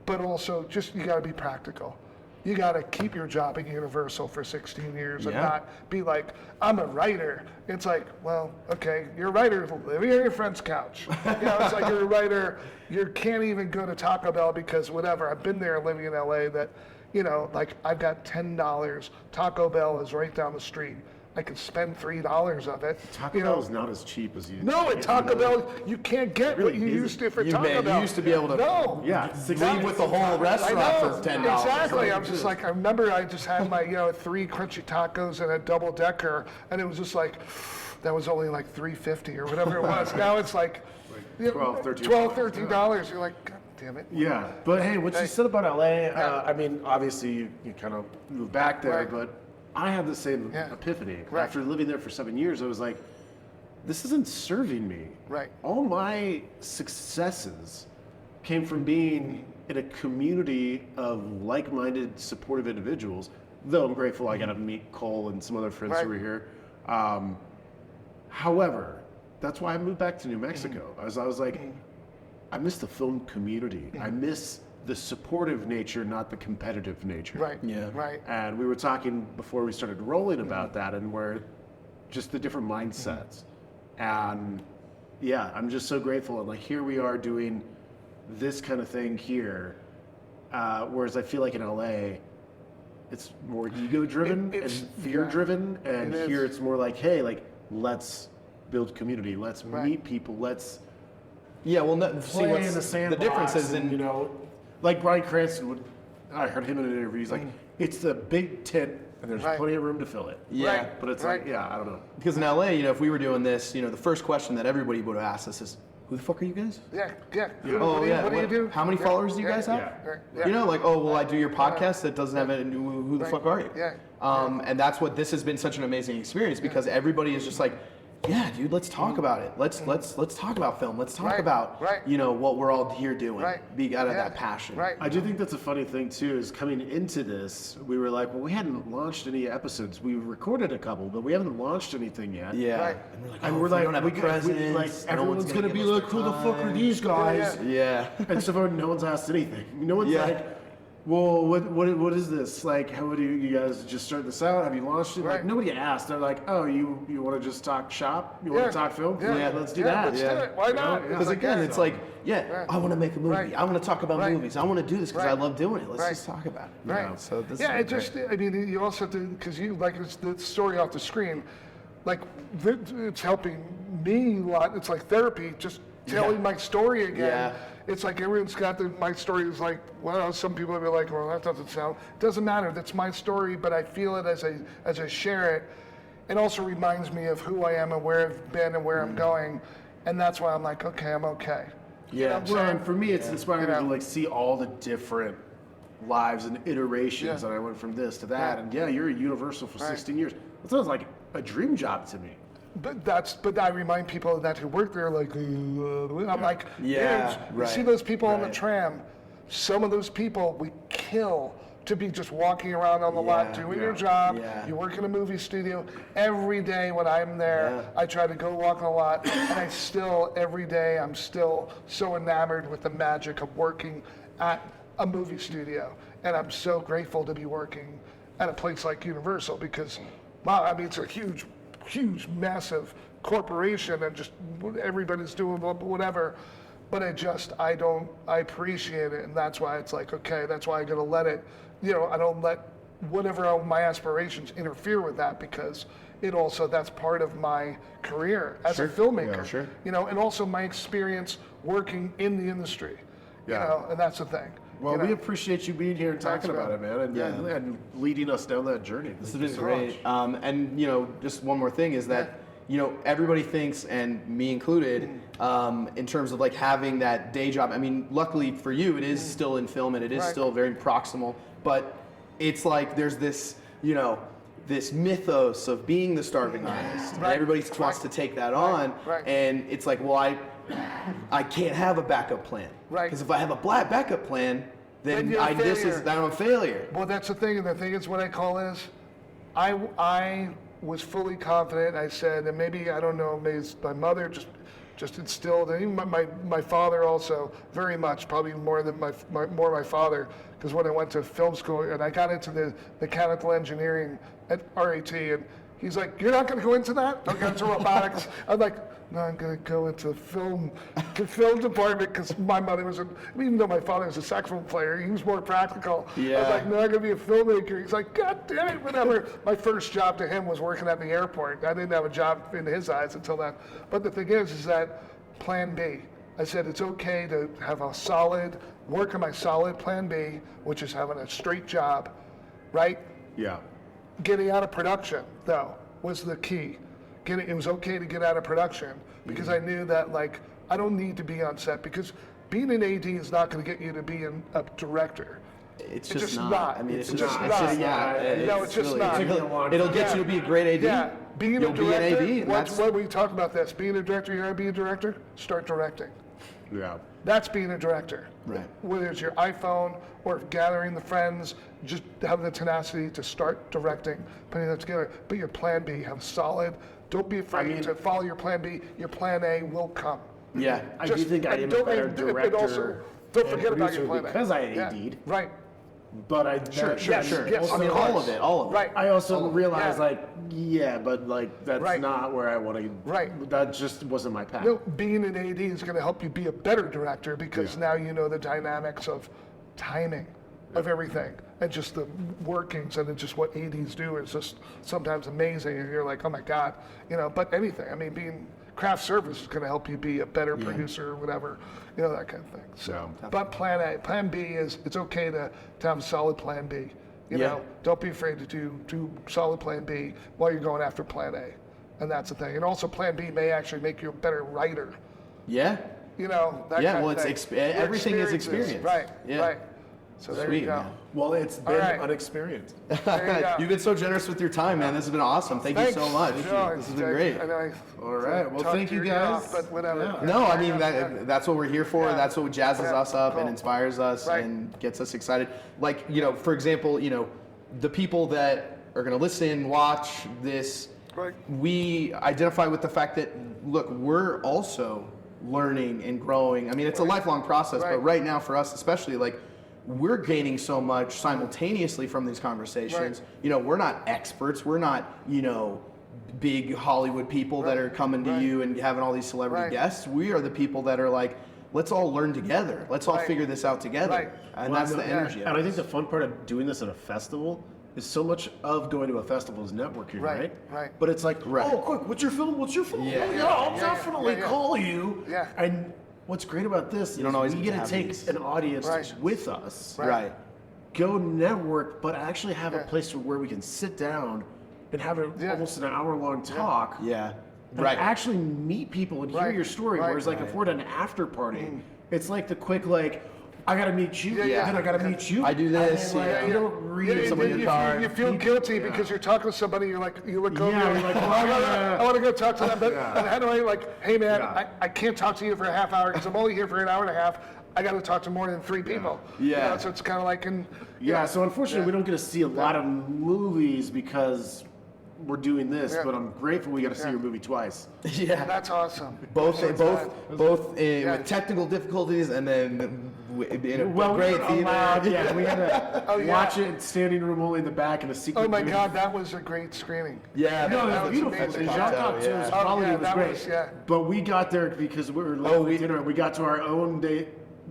Speaker 6: But also just, you gotta be practical. You gotta keep your job at Universal for 16 years and not be like, I'm a writer. It's like, well, okay, you're a writer living on your friend's couch. You know, it's like you're a writer, you can't even go to Taco Bell because whatever, I've been there living in LA that, you know, like I've got $10, Taco Bell is right down the street. I could spend $3 of it.
Speaker 5: Taco Bell is not as cheap as you.
Speaker 6: No, at Taco Bell, you can't get what you used to for Taco Bell.
Speaker 3: You used to be able to leave with the whole restaurant for $10.
Speaker 6: Exactly. I'm just like, I remember I just had my, 3 crunchy tacos and a double decker, and it was just like, that was only like $3.50 or whatever it was. Now it's like
Speaker 5: $12, $13.
Speaker 6: You're like, God damn it.
Speaker 5: Yeah, but hey, what you said about LA, I mean, obviously you kind of moved back there, but I had the same epiphany. After living there for 7 years, I was like, this isn't serving me.
Speaker 6: Right.
Speaker 5: All my successes came from being in a community of like-minded, supportive individuals, though I'm grateful I got to meet Cole and some other friends who were here. However, that's why I moved back to New Mexico. I was like, I miss the film community. I miss the supportive nature, not the competitive nature.
Speaker 6: Right. Yeah. Right.
Speaker 5: And we were talking before we started rolling about that, and where just the different mindsets. And yeah, I'm just so grateful. And like here we are doing this kind of thing here, whereas I feel like in LA, it's more ego-driven and fear-driven, and here it's more like, hey, like let's build community, let's meet people, let's
Speaker 3: see
Speaker 5: what's in the sandbox.
Speaker 3: The difference is in
Speaker 5: like Bryan Cranston would. I heard him in an interview. He's like, it's the big tent, and there's plenty of room to fill it.
Speaker 3: Yeah,
Speaker 5: but it's like, I don't know.
Speaker 3: Because in LA, if we were doing this, the first question that everybody would ask us is, "Who the fuck are you guys?"
Speaker 6: Yeah.
Speaker 3: Oh,
Speaker 6: what do you do?
Speaker 3: How many followers do you guys have? Like, oh, well, I do your podcast that doesn't have any. Who the fuck are you?
Speaker 6: Yeah.
Speaker 3: And that's what this has been such an amazing experience because everybody is just like, yeah, dude, let's talk about it. Let's talk about film. Let's talk about what we're all here doing. Be out of that passion.
Speaker 6: Right.
Speaker 5: I do think that's a funny thing too. Is coming into this, we were like, well, we hadn't launched any episodes. We recorded a couple, but we haven't launched anything yet.
Speaker 3: Yeah.
Speaker 6: Right.
Speaker 3: And we're like, we don't have a presence.
Speaker 5: Everyone's gonna be like, who the fuck are these guys?
Speaker 3: Yeah.
Speaker 5: And so far, no one's asked anything. No one's like, well, what is this? Like, how would you guys just start this out? Have you launched it? Like, nobody asked. They're like, oh, you want to just talk shop? You want to talk film?
Speaker 6: Yeah,
Speaker 5: let's do that.
Speaker 6: Let's do it. Why not?
Speaker 3: Because again, it's like, I want to make a movie. I want to talk about movies. I want to do this because I love doing it. Let's just talk about it.
Speaker 6: Right.
Speaker 3: So this
Speaker 6: you also have to, because you, like, it's the story off the screen, like, it's helping me a lot. It's like therapy, just telling my story again.
Speaker 3: Yeah.
Speaker 6: It's like everyone's got my story is like, well, some people will be like, well, that doesn't sound, it doesn't matter, that's my story, but I feel it as I share it. It also reminds me of who I am and where I've been and where I'm going. And that's why I'm like, okay, I'm okay.
Speaker 5: Yeah, and for me, it's inspiring to like see all the different lives and iterations, and I went from this to that, and you're at Universal for 16 years. That sounds like a dream job to me.
Speaker 6: But I remind people of that who work there, like, I'm like, you see those people on the tram, some of those people we kill to be just walking around on the lot doing your job. You work in a movie studio. Every day when I'm there, I try to go walk on the lot, and every day, I'm still so enamored with the magic of working at a movie studio. And I'm so grateful to be working at a place like Universal because, wow, I mean, it's a huge huge, massive corporation and just everybody's doing whatever. But I appreciate it, and that's why it's like, okay, that's why I gotta let it, I don't let whatever my aspirations interfere with that, because that's part of my career as a filmmaker.
Speaker 5: Yeah, sure.
Speaker 6: And also my experience working in the industry. And that's the thing.
Speaker 5: Well, we appreciate you being here and talking
Speaker 6: Thanks,
Speaker 5: about it, man, and leading us down that journey.
Speaker 3: This has been great. And just one more thing is that everybody thinks, and me included, in terms of like having that day job. I mean, luckily for you, it is still in film and it is still very proximal. But it's like there's this, this mythos of being the starving artist. And everybody wants to take that on, and it's like, well, I can't have a backup plan. Because if I have a backup plan, then I'm a failure.
Speaker 6: Well, that's the thing, and the thing is, what I call is, I was fully confident. I said, and maybe, I don't know, maybe my mother just instilled, and even my father also, very much, probably more than my father, because when I went to film school and I got into the mechanical engineering at RAT, and he's like, you're not going to go into that? I'm going to robotics. I'm like, no, I'm going to go into the film department, because my mother was, even though my father was a saxophone player, he was more practical. I was like, no, I'm going to be a filmmaker. He's like, God damn it, whatever. My first job to him was working at the airport. I didn't have a job in his eyes until then. But the thing is that plan B. I said it's okay to have work on my solid plan B, which is having a straight job, right?
Speaker 5: Yeah.
Speaker 6: Getting out of production, though, was the key. It was okay to get out of production, because I knew that, like, I don't need to be on set, because being an AD is not going to get you to be a director.
Speaker 3: It's just not. I mean,
Speaker 6: it's just not. It's just not.
Speaker 3: It'll get you to be a great AD.
Speaker 6: Yeah, being a director.
Speaker 3: Be an AD,
Speaker 6: what we talk about this. Being a director, you want to be a director? Start directing.
Speaker 5: Yeah.
Speaker 6: That's being a director.
Speaker 3: Right.
Speaker 6: Whether it's your iPhone or gathering the friends, just having the tenacity to start directing, putting that together. But your plan B, have solid. Don't be afraid to follow your plan B. Your plan A will come.
Speaker 3: Yeah.
Speaker 5: I do think I am a better director.
Speaker 6: Also, don't forget about your plan A.
Speaker 5: Because I AD'd.
Speaker 6: Right.
Speaker 5: But I
Speaker 6: Yes,
Speaker 3: I mean, all of it.
Speaker 6: Right.
Speaker 5: I also realized, but that's not where I want to.
Speaker 6: Right.
Speaker 5: That just wasn't my path.
Speaker 6: No, being an AD is going to help you be a better director, because now you know the dynamics of timing of everything, and just the workings, and it's just what ADs do is just sometimes amazing, and you're like, oh my God, but anything. I mean, being craft service is going to help you be a better producer or whatever, that kind of thing. So, but plan B is, it's okay to have a solid plan B. Don't be afraid to do solid plan B while you're going after plan A. And that's the thing. And also plan B may actually make you a better writer.
Speaker 3: Yeah.
Speaker 6: That kind of thing.
Speaker 3: Everything is experience.
Speaker 6: Right,
Speaker 3: Yeah.
Speaker 6: right. So there you go.
Speaker 3: Man.
Speaker 5: Well, it's been
Speaker 6: right.
Speaker 5: unexperienced.
Speaker 6: There you go.
Speaker 3: You've been so generous with your time, man. This has been awesome. Thank you so much.
Speaker 6: Sure.
Speaker 3: This has been great.
Speaker 5: All right. Well, thank you guys.
Speaker 6: But whatever.
Speaker 5: Yeah.
Speaker 3: No, I mean, that's what we're here for.
Speaker 6: Yeah.
Speaker 3: That's what jazzes us up and
Speaker 6: Cool.
Speaker 3: inspires us
Speaker 6: Right.
Speaker 3: and gets us excited. Like, for example, the people that are going to listen, watch this,
Speaker 6: Right.
Speaker 3: we identify with the fact that, look, we're also learning and growing. I mean, it's a lifelong process, but right now for us especially, like, we're gaining so much simultaneously from these conversations. We're not experts. We're not, big Hollywood people that are coming to you and having all these celebrity guests. We are the people that are like, let's all learn together. Let's all figure this out together.
Speaker 6: Right.
Speaker 3: And that's the energy.
Speaker 5: And I think the fun part of doing this at a festival is so much of going to a festival is networking, right?
Speaker 6: Right.
Speaker 5: But it's like, oh, quick, what's your film?
Speaker 3: Yeah.
Speaker 5: Oh, yeah, I'll definitely call you.
Speaker 6: Yeah.
Speaker 5: And what's great about this is
Speaker 3: don't always
Speaker 5: we get to
Speaker 3: have
Speaker 5: take
Speaker 3: these.
Speaker 5: an audience
Speaker 6: Right.
Speaker 5: with us,
Speaker 3: Right.
Speaker 5: go network, but actually have a place where we can sit down and have almost an hour-long talk.
Speaker 3: Yeah.
Speaker 5: And actually meet people and hear your story.
Speaker 6: Right.
Speaker 5: Whereas, like, if we're at an after party, it's like the quick, like, I gotta meet you,
Speaker 6: Yeah.
Speaker 5: then I gotta meet you.
Speaker 3: I do this,
Speaker 5: And then, like, you don't read
Speaker 3: someone in your car.
Speaker 6: You feel guilty because you're talking to somebody. You look over.
Speaker 5: Yeah,
Speaker 6: You're like, I want to go talk to them. But how do I hey man, I can't talk to you for a half hour because I'm only here for an hour and a half. I got to talk to more than 3 people.
Speaker 3: Yeah.
Speaker 6: So it's kind of like
Speaker 5: So unfortunately, we don't get to see a lot of movies because we're doing this. But I'm grateful we got to see your movie twice.
Speaker 3: Yeah.
Speaker 6: That's awesome.
Speaker 3: Both
Speaker 6: So it's
Speaker 3: with technical difficulties and then in a
Speaker 5: Well, we
Speaker 3: great
Speaker 5: were
Speaker 3: theater.
Speaker 5: allowed, yeah, we had to
Speaker 6: Oh, yeah.
Speaker 5: watch it standing room only in the back in a secret.
Speaker 6: Oh my
Speaker 5: booth.
Speaker 6: God, that was a great screening.
Speaker 3: Yeah,
Speaker 5: No,
Speaker 6: that
Speaker 5: it was
Speaker 6: was
Speaker 5: beautiful.
Speaker 6: amazing.
Speaker 5: The Jean Cocteau's
Speaker 3: Yeah.
Speaker 6: Oh,
Speaker 5: quality
Speaker 6: yeah,
Speaker 5: was
Speaker 6: that
Speaker 5: great.
Speaker 6: was- yeah.
Speaker 5: But we got there because we were late
Speaker 3: Oh,
Speaker 5: for dinner. We got to our own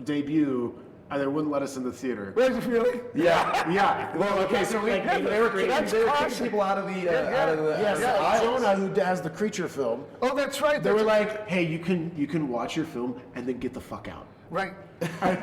Speaker 5: debut, and they wouldn't let us in the theater.
Speaker 6: Really?
Speaker 3: Yeah.
Speaker 5: Yeah.
Speaker 3: Well, okay, so they were kicking people out of the
Speaker 5: Yes, Jonah, who has the creature film,
Speaker 6: Oh, that's right.
Speaker 5: they were
Speaker 6: that's-
Speaker 5: like, "Hey, you can watch your film and then get the fuck out."
Speaker 6: right.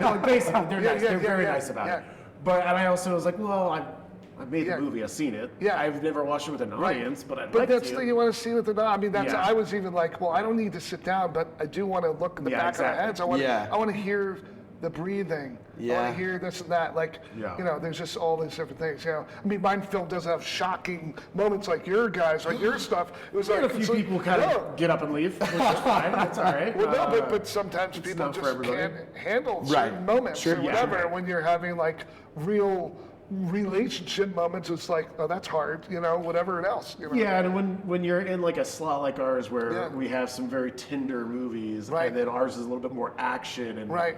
Speaker 5: No, basically, they're
Speaker 6: Yeah,
Speaker 5: nice.
Speaker 6: yeah,
Speaker 5: They're
Speaker 6: yeah,
Speaker 5: very
Speaker 6: yeah,
Speaker 5: nice about
Speaker 6: yeah.
Speaker 5: it. But and I also was like, well, I made
Speaker 6: Yeah.
Speaker 5: the movie. I've seen it.
Speaker 6: Yeah.
Speaker 5: I've never watched it with an audience, but I'd
Speaker 6: But
Speaker 5: like
Speaker 6: that's
Speaker 5: to.
Speaker 6: the thing you want to see with the. I mean, that's.
Speaker 5: Yeah.
Speaker 6: I was even like, well, I don't need to sit down, but I do want to look in the
Speaker 5: Yeah,
Speaker 6: back
Speaker 5: exactly.
Speaker 6: of our heads. I want.
Speaker 3: Yeah.
Speaker 6: I want to hear the breathing. I
Speaker 3: Yeah.
Speaker 6: want to hear this and that. Like,
Speaker 5: Yeah.
Speaker 6: you know, there's just all these different things. You know, I mean, my film doesn't have shocking moments like your guys, like your stuff. It was
Speaker 5: We had
Speaker 6: like
Speaker 5: a few
Speaker 6: it's like,
Speaker 5: people kind
Speaker 6: no.
Speaker 5: of get up and leave, which is fine. That's all right.
Speaker 6: Well, no, but sometimes
Speaker 5: it's
Speaker 6: people
Speaker 5: not for
Speaker 6: just
Speaker 5: everybody.
Speaker 6: can't handle
Speaker 3: Right.
Speaker 6: certain moments
Speaker 3: Sure,
Speaker 6: or
Speaker 3: yeah.
Speaker 6: whatever.
Speaker 5: Right.
Speaker 6: When you're having like real relationship moments, it's like, oh, that's hard, you know, whatever else. You know?
Speaker 5: Yeah, and when you're in like a slot like ours where
Speaker 6: Yeah.
Speaker 5: we have some very tender movies,
Speaker 6: Right.
Speaker 5: and then ours is a little bit more action and
Speaker 6: Right.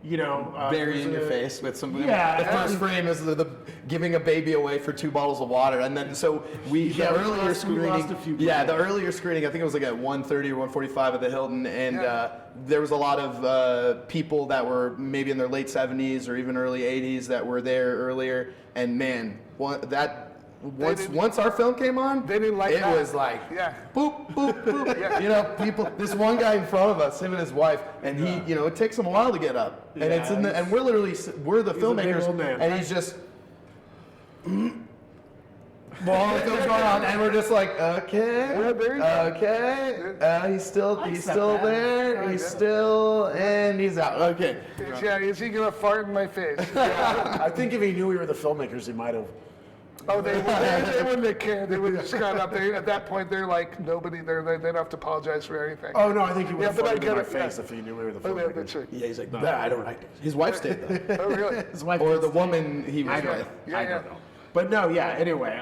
Speaker 5: you know,
Speaker 3: Very
Speaker 5: there's
Speaker 3: in your
Speaker 5: a-
Speaker 3: face with some.
Speaker 5: Yeah,
Speaker 3: The first frame is the giving a baby away for 2 bottles of water, and then so
Speaker 5: Yeah,
Speaker 3: the
Speaker 5: we
Speaker 3: earlier
Speaker 5: lost
Speaker 3: screening.
Speaker 5: a few
Speaker 3: Yeah, the
Speaker 5: people.
Speaker 3: earlier screening. I think it was like at 1:30 or 1:45 at the Hilton, and
Speaker 6: Yeah.
Speaker 3: there was a lot of people that were maybe in their late 70s or even early 80s that were there earlier. And man, once our film came on,
Speaker 6: They didn't like
Speaker 3: it
Speaker 6: that.
Speaker 3: was like
Speaker 6: Yeah.
Speaker 3: boop boop boop.
Speaker 6: Yeah.
Speaker 3: You know, people. This one guy in front of us, him and his wife, and he, you know, it takes him a while to get up, and it's in the, and we're we're the
Speaker 5: He's a big
Speaker 3: filmmakers,
Speaker 5: old man.
Speaker 3: and he's just. Well, all the film's going on, and we're just like, okay,
Speaker 6: Yeah, there you go.
Speaker 3: okay, he's still
Speaker 5: accept that.
Speaker 3: there, he's still, and he's out. Okay.
Speaker 6: Yeah, is he gonna fart in my face?
Speaker 5: I think if he knew we were the filmmakers, he might have.
Speaker 6: Oh, they wouldn't have cared. They would have just gone up. At that point, they're like nobody. They don't have to apologize for anything.
Speaker 5: Oh no, I think he would
Speaker 6: Yeah,
Speaker 5: have
Speaker 6: but I
Speaker 5: farted in
Speaker 6: get
Speaker 5: my
Speaker 6: it,
Speaker 5: face
Speaker 6: yeah.
Speaker 5: if he knew we were the
Speaker 6: Oh, yeah,
Speaker 5: filmmakers.
Speaker 6: that's right.
Speaker 3: Yeah, he's like, nah, I don't like it. His wife stayed though,
Speaker 6: Oh, really?
Speaker 5: His wife
Speaker 3: or
Speaker 5: did
Speaker 3: the
Speaker 5: stay.
Speaker 3: woman he was
Speaker 5: I know.
Speaker 3: with.
Speaker 6: Yeah,
Speaker 5: I
Speaker 6: yeah.
Speaker 5: don't know. But no, yeah. Anyway,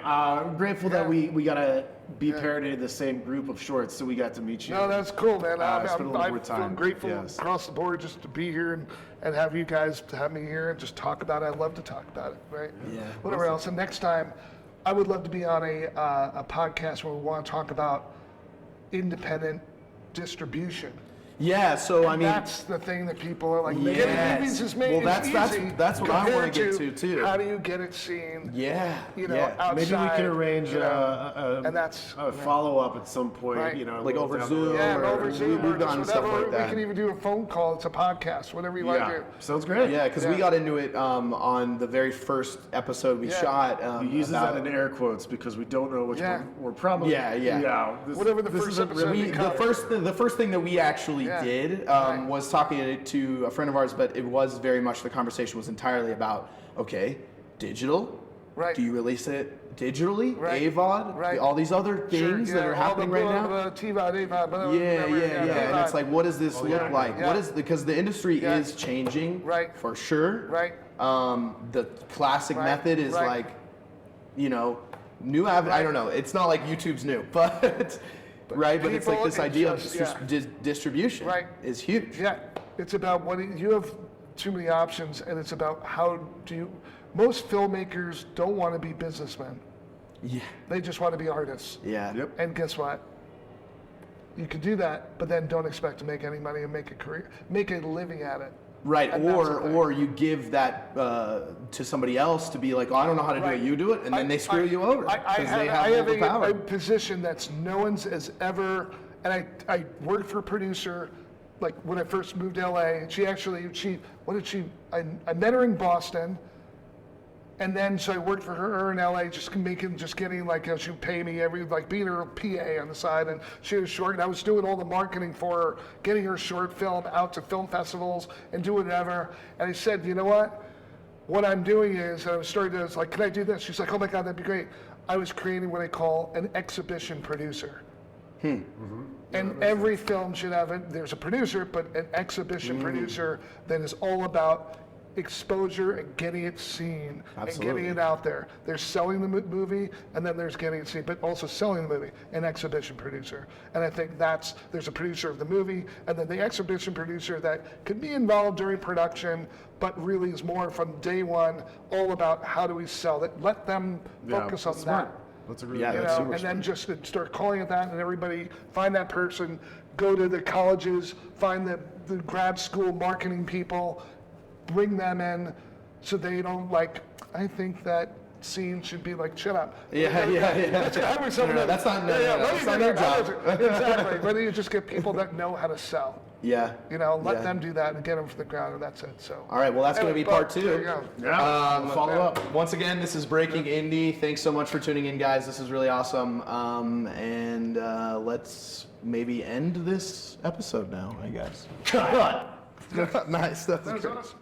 Speaker 5: grateful that
Speaker 6: Yeah.
Speaker 5: we got to be paired in the same group of shorts, so we got to meet you.
Speaker 6: No, that's cool, man.
Speaker 5: spend a little
Speaker 6: I'm
Speaker 5: more
Speaker 6: feeling
Speaker 5: time.
Speaker 6: grateful
Speaker 5: Yes.
Speaker 6: across the board just to be here and have you guys to have me here and just talk about it. I love to talk about it, right?
Speaker 3: Yeah.
Speaker 6: Whatever else. And next time, I would love to be on a podcast where we want to talk about independent distribution.
Speaker 3: Yeah, so I mean,
Speaker 6: That's the thing that people are like,
Speaker 3: Yes.
Speaker 6: getting movies is made
Speaker 3: Well,
Speaker 6: it's
Speaker 3: that's
Speaker 6: easy
Speaker 3: what I wanna
Speaker 6: compared
Speaker 3: get to, too.
Speaker 6: How do you get it seen?
Speaker 3: yeah,
Speaker 6: You know,
Speaker 3: yeah.
Speaker 6: outside.
Speaker 5: Maybe we could arrange
Speaker 6: you know, and that's
Speaker 5: a follow-up at some point,
Speaker 6: Right.
Speaker 5: you know.
Speaker 3: Like
Speaker 5: a little
Speaker 3: over
Speaker 5: down the
Speaker 3: Zoom
Speaker 5: road.
Speaker 6: yeah,
Speaker 3: or
Speaker 6: over Zoom
Speaker 3: we've
Speaker 6: or just
Speaker 3: done stuff
Speaker 6: whatever.
Speaker 3: like that.
Speaker 6: We can even do a phone call. It's a podcast, whatever you want to
Speaker 5: Yeah,
Speaker 6: do.
Speaker 5: sounds great.
Speaker 3: Yeah, because we
Speaker 6: Yeah.
Speaker 3: got into it on the very first episode we
Speaker 6: Yeah.
Speaker 3: shot.
Speaker 5: We use
Speaker 3: about-
Speaker 5: that in air quotes because we don't know which
Speaker 6: Yeah.
Speaker 5: one we're probably.
Speaker 3: Yeah, yeah.
Speaker 6: Whatever the
Speaker 5: this
Speaker 6: first
Speaker 5: isn't
Speaker 6: episode
Speaker 5: really-
Speaker 3: the first thing that we actually
Speaker 6: Yeah.
Speaker 3: did
Speaker 6: Right.
Speaker 3: was talking to a friend of ours, but it was very much the conversation was entirely about digital.
Speaker 6: Right.
Speaker 3: Do you release it digitally,
Speaker 6: Right.
Speaker 3: AVOD,
Speaker 6: Right.
Speaker 3: all these other things
Speaker 6: Sure,
Speaker 3: that
Speaker 6: yeah,
Speaker 3: are
Speaker 6: all
Speaker 3: happening
Speaker 6: the
Speaker 3: right now?
Speaker 6: TVOD, AVOD, blah,
Speaker 3: Yeah,
Speaker 6: whatever,
Speaker 3: and it's like, what does this look like?
Speaker 6: Yeah.
Speaker 3: What is because the industry
Speaker 6: Yeah.
Speaker 3: is changing,
Speaker 6: Right.
Speaker 3: For sure,
Speaker 6: Right.
Speaker 3: The classic
Speaker 6: Right,
Speaker 3: method is
Speaker 6: right.
Speaker 3: like, new avenue. I don't know. It's not like YouTube's new, but right. But it's like
Speaker 6: people,
Speaker 3: this
Speaker 6: it's
Speaker 3: idea
Speaker 6: just-
Speaker 3: of distribution,
Speaker 6: Right.
Speaker 3: is huge.
Speaker 6: Yeah, it's about you have too many options, and it's about how do you. Most filmmakers don't want to be businessmen.
Speaker 3: Yeah,
Speaker 6: They just want to be artists.
Speaker 3: yeah.
Speaker 5: Yep.
Speaker 6: And guess what? You can do that, but then don't expect to make any money and make a career, make a living at it.
Speaker 3: Right,
Speaker 6: And that's the thing.
Speaker 3: or you give that to somebody else to be like, oh, I don't know how to do
Speaker 6: Right.
Speaker 3: it. You do it, and then they screw you over
Speaker 6: I
Speaker 3: because they have
Speaker 6: I have
Speaker 3: all the power.
Speaker 6: a position that's no one's has ever, and I worked for a producer, like when I first moved to LA, and I met her in Boston, and then so I worked for her in LA, just getting like, she would pay me being her PA on the side, and she was short, and I was doing all the marketing for her, getting her short film out to film festivals and doing whatever, and I said, you know what I'm doing is, and I was starting to, like, can I do this? She's like, oh my God, that'd be great. I was creating what I call an exhibition producer. And every film should have there's a producer, but an exhibition producer that is all about exposure and getting it seen and
Speaker 5: Absolutely.
Speaker 6: getting it out there. There's selling the movie, and then there's getting it seen, but also selling the movie, an exhibition producer. And I think there's a producer of the movie, and then the exhibition producer that could be involved during production, but really is more from day one, all about how do we sell it. Let them focus on that.
Speaker 5: That's a really
Speaker 3: Yeah,
Speaker 5: good
Speaker 3: that's
Speaker 6: And then just start calling it that, and everybody find that person, go to the colleges, find the grad school marketing people, bring them in so they don't I think that scene should be like, shut up.
Speaker 3: Yeah.
Speaker 6: That's
Speaker 3: That's not their job.
Speaker 6: Exactly. But you just get people that know how to sell.
Speaker 3: Yeah.
Speaker 6: Let them do that and get them from the ground, and that's it. So.
Speaker 3: All right, well, that's going to be part
Speaker 6: There you
Speaker 3: 2.
Speaker 6: go.
Speaker 5: Yeah. Follow up.
Speaker 3: Once again, this is Breaking Indie. Thanks so much for tuning in, guys. This is really awesome. And let's maybe end this episode now, I guess. Nice. That's
Speaker 6: That was
Speaker 3: great.
Speaker 6: awesome.